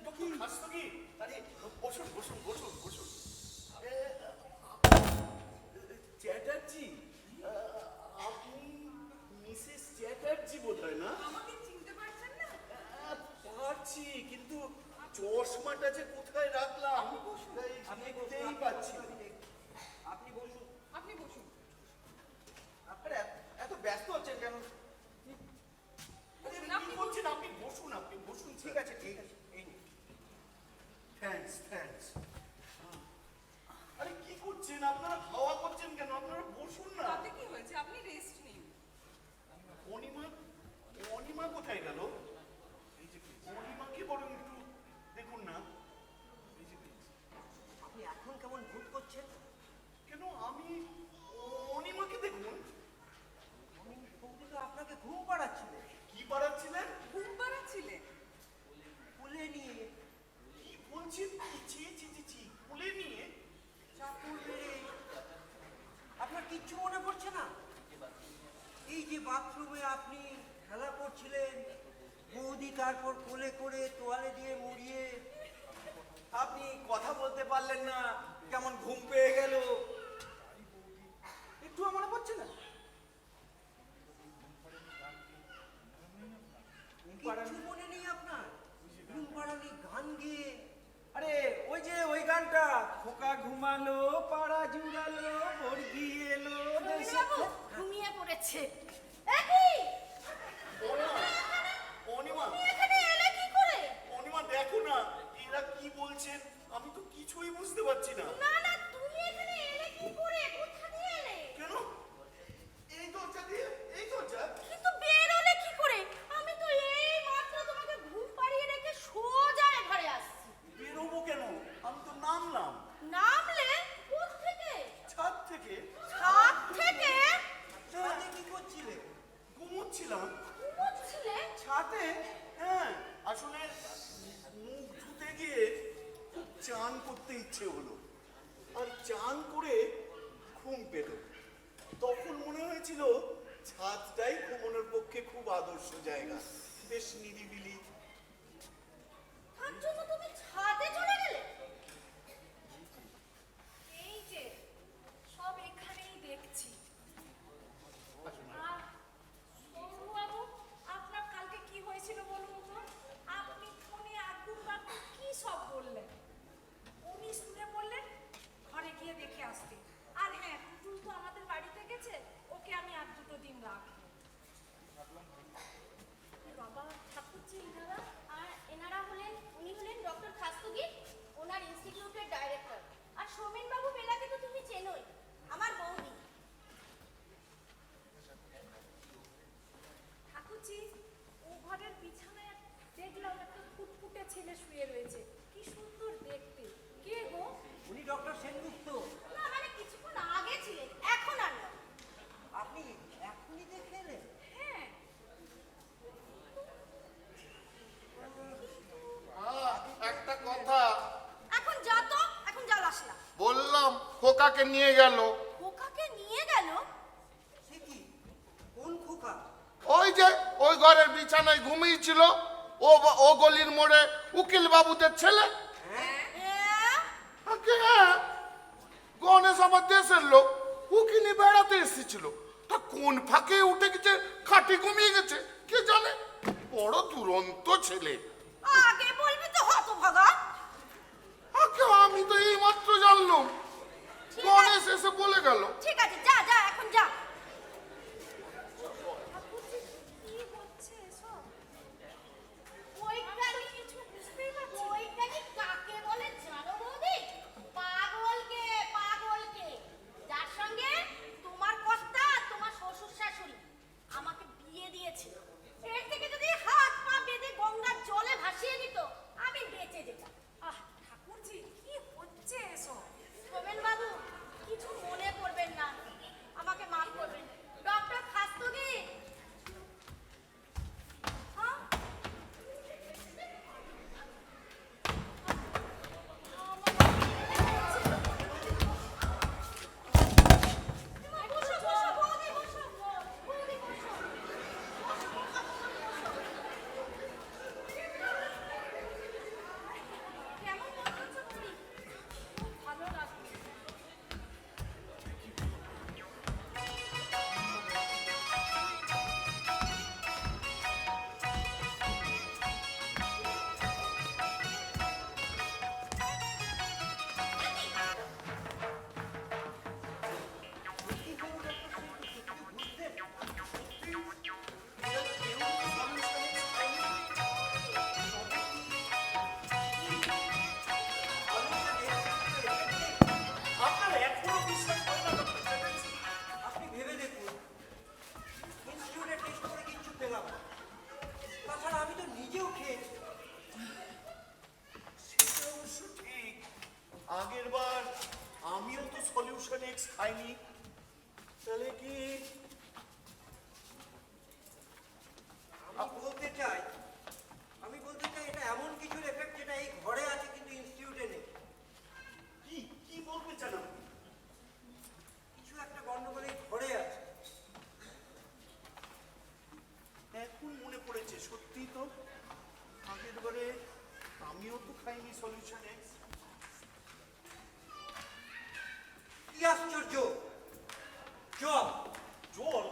ডক্টর খাস্তগির, আরে বসুন বসুন বসুন বসুন। চ্যাটার্জি, আপনি মিসেস চ্যাটার্জি বোধ হয় না? আমাকে চিনতে পারছেন পাচ্ছি, কিন্তু চশমাটা যে কোথায় রাখলাম আপনি বসুন। তাই আপনি দেখতেই বসুন, পাচ্ছি না। আপনি বসুন। আপনি বসুন। আপনারা এত ব্যস্ত হচ্ছেন কেন? আরে, আপনি কি করছেন? আপনি বসুন, ঠিক আছে ঠিক আছে, এই নিন। থ্যাঙ্কস। আরে কি করছেন আপনারা? হাওয়া করছেন কেন? আপনারা বসুন না। তাতে কি হয়েছে? আপনি রেস্ট নিন। অনিমা কোথায় গেল? অনিমাকে বরং একটু দেখুন না। এই যে, আপনি এখন কেমন ভুল করছেন? কেন আমি অনিমাকে দেখুন। আমি বৌদি তো আপনাকে ঘুম পাড়াচ্ছিল, কি পাড়াচ্ছিলেন? ঘুম পাড়াচ্ছিলেন? কোলে নিয়ে কি বলছেন? ছি, কোলে নিয়ে? চাপুর মেরে। আপনার কিচ্ছু মনে পড়ছে না? এই যে বাথরুমে আপনি খেলা করছিলেন, বৌদি তারপর কোলে করে তোয়ালে দিয়ে মুড়িয়ে। আপনি কথা বলতে পারলেন না, কেমন ঘুম পেয়ে গেল, একটু মনে পড়ছে না? কিচ্ছু মনে নেই আপনার? ঘুম পাড়ানি গান গেয়ে। আরে ওই যে ওই গানটা, খোকা ঘুমালো পাড়া জুড়ালো বর্গি এলো দেশে। বাবু ঘুমিয়ে পড়েছে। একই অনিমা, তুমি এখানে এলে কি করে? অনিমা দেখো না, এরা কি বলছেন? আমি তো কিছুই বুঝতে পারছি না। না তুমি এখানে এলে কি করে? কোথা দিয়ে এলে? কেন? এই দরজা দিয়ে, এই দরজা? কিন্তু বের হলে কি করে? আমি তো এই মাত্র তোমাকে ঘুম পাড়িয়ে রেখে সোজা এ ঘরে আসছি। বেরোবো কেন? আমি তো নামলাম নামলে কোত্থেকে? ছাদ থেকে। ছাদ থেকে? ছাদে কি করছিলে? ঘুমোচ্ছিলাম ঘুমোচ্ছিলে? ছাদে। হ্যাঁ, আসলে মুখ ধুতে গিয়ে খুব চান করতে ইচ্ছে হলো, আর চান করে ঘুম পেল। তখন মনে হয়েছিল ছাদটাই ঘুমানোর পক্ষে খুব আদর্শ জায়গা, বেশ নিরিবিলি। তার জন্য তুমি ছাদে চলে গেলে? এই যে সব এখানেই দেখছি। আর সৌরভবাবু, আপনার কালকে কি হয়েছিল বলুন তো? আপনি ফোনে আব্দুল বাবু কি সব বললেন? উনি শুনে বললেন ঘরে গিয়ে দেখে আসতে। আর হ্যাঁ, টুটুল তো আমাদের বাড়িতে গেছে, ওকে আমি আর 2 দিন রাখবো। বাবা ঠাকুরজি, এনারা উনি হলেন ডক্টর খাস্তুগি, ওনার ইনস্টিটিউটের ডাইরেক্টর। আর সোমেন বাবু বেলাকে তো তুমি চেনোই, আমার বৌদি। ঠাকুরজি, ও ঘরের বিছানায় দেখলাম একটা ফুটফুটে ছেলে শুয়ে রয়েছে, কি সুন্দর দেখতে। কে গো? উনি ডক্টর সেনগুপ্ত। না মানে কিছুক্ষণ আগে ছিলেন, এখন আর না। আপনি এখনই দেখে এলেন? হ্যাঁ, একটা কথা এখন যা তো, এখন যা আসলা। বললাম, খোকাকে নিয়ে গেল। খোকাকে নিয়ে গেল? সে কি? কোন খোকা? ওই যে ওই ঘরের বিছানায় ঘুমিয়েছিল, ও গলির মোড়ে উকিল বাবুদের ছেলে। হ্যাঁ? আগে হ্যাঁ, গণেশ আমার দেশের লোক, উকি নিয়ে বেড়াতে এসেছিল। তা কোন ফাঁকে উঠে গেছে, খাটি ঘুমিয়ে গেছে কে জানে। বড় দুরন্ত ছেলে। আগে বলবি তো হতভাগা। আগে আমি তো এই মাত্র জানলাম, ঠিক গণেশ এসে বলে গেল। ঠিক আছে, যা এখন যা। ঠাকুরজি, কি হচ্ছে এসব? বৈজ্ঞানিক কিছু বুঝতেই পারছি না। বৈজ্ঞানিক কাকে বলে জানো বৌদি? পাগলকে। যার সঙ্গে তোমার কর্তা, তোমার শ্বশুর শাশুড়ি আমাকে বিয়ে দিয়েছিল। এর থেকে যদি হাত পা বেঁধে গঙ্গার জলে ভাসিয়ে দিত, আমি বেঁচে যেতাম। আহ ঠাকুরজি, কি হচ্ছে এসব? সোমেন বাবু, কিছু মনে করবেন না, আমাকে মাফ করে সলিউশন এক্স খাইনি তাহলে কি আমি বলতে চাই এটা এমন কিছুর এফেক্ট যেটা এই ঘরে আছে কিন্তু ইনস্টিটিউটে নেই। কি কি বলতে চান আপনি? কিছু একটা গন্ডগোল এই ঘরে আছে। এখন মনে পড়েছে, সত্যি তো আগের বারে আমিও তো খাইনি সলিউশন এক্স। কি আশ্চর্য! জল জল?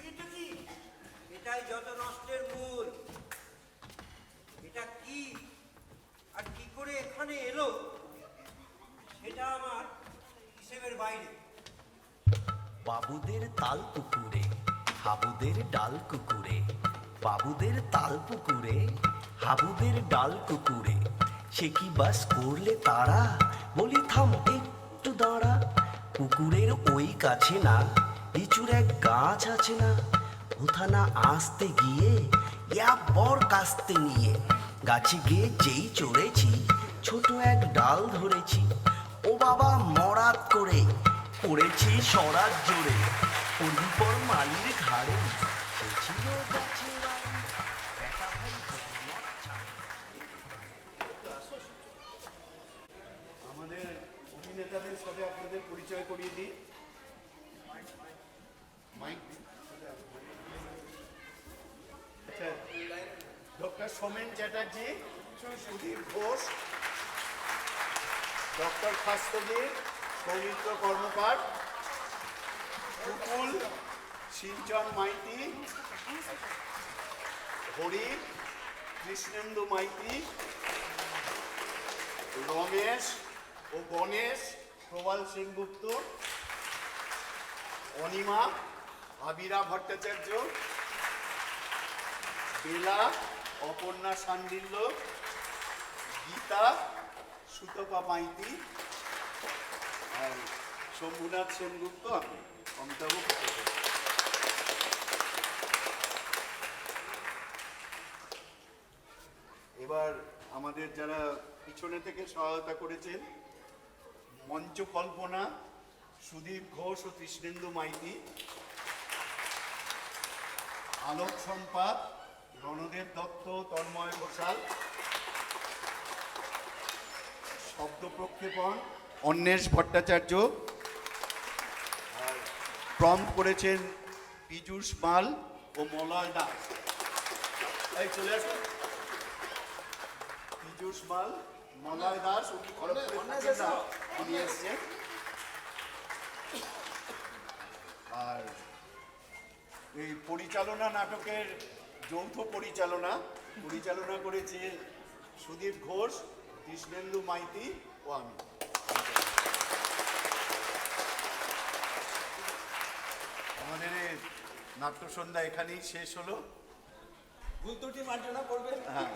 এটা কি? এটাই যত নষ্টের মূল। এটা কি আর কি করে এখানে এলো সেটা আমার হিসেবের বাইরে। বাবুদের তাল পুকুরে হাবুদের ডাল কুকুরে, বাবুদের তাল পুকুরে হাবুদের ডাল কুকুরে, সে কি বাস করলে তারা? বলি থাম একটু দাঁড়া, পুকুরের ওই কাছে না লিচুর এক গাছ আছে না, কোথা না আসতে গিয়ে ইয়া বর কাস্তে নিয়ে গাছে গিয়ে যেই চড়েছি ছোট এক ডাল ধরেছি, ও বাবা মরাত করে পড়েছি সরাত জোরে, পড়বি পর মালির ঘাড়ে সে ছিল গাছের আড়ে, বেটা ভাই জগন্নাথ ছাড়ে। আমাদের অভিনেতাদের সাথে আপনাদের পরিচয় করিয়ে দিই। মাইক আচ্ছা, ডক্টর সোমেন চ্যাটার্জি, সুধীর ঘোষ, ডক্টর খাস্তগীর, সৌমিত্র কর্মকার, পুতুল, শিলচন মাইতি, হরি, কৃষ্ণেন্দু মাইতি, রমেশ ও গণেশ, প্রবাল সেনগুপ্ত, অনিমা, আবিরা ভট্টাচার্য, বেলা, অপর্ণা সান্ডিল্য, গীতা, সুতপা মাইতি, আর শম্ভুনাথ সেনগুপ্ত, আমি অমিতাভ ভট্টাচার্য। এবার আমাদের যারা পিছনে থেকে সহায়তা করেছেন, মঞ্চ কল্পনা, সুদীপ ঘোষ ও কৃষ্ণেন্দু মাইতি, আলোক সম্পাদ, রণদেব দত্ত, তন্ময় ঘোষাল, শব্দ প্রক্ষেপণ, অন্বেষ ভট্টাচার্য, আর প্রম্পট করেছেন পীযূষ মাল ও মলয় দাস। এই চলে আসুন, পীযূষ মাল, মলয় দাস, উনি খড়গপুরে থাকেন না, উনি এসছেন। আর এই পরিচালনা, নাটকের যৌথ পরিচালনা করেছে সুদীপ ঘোষ, কৃষ্ণেন্দু মাইতি ও আমি। আমাদের এই নাট্যসন্ধ্যা এখানেই শেষ হলো। ভুল ত্রুটি মার্জনা করবেন। হ্যাঁ।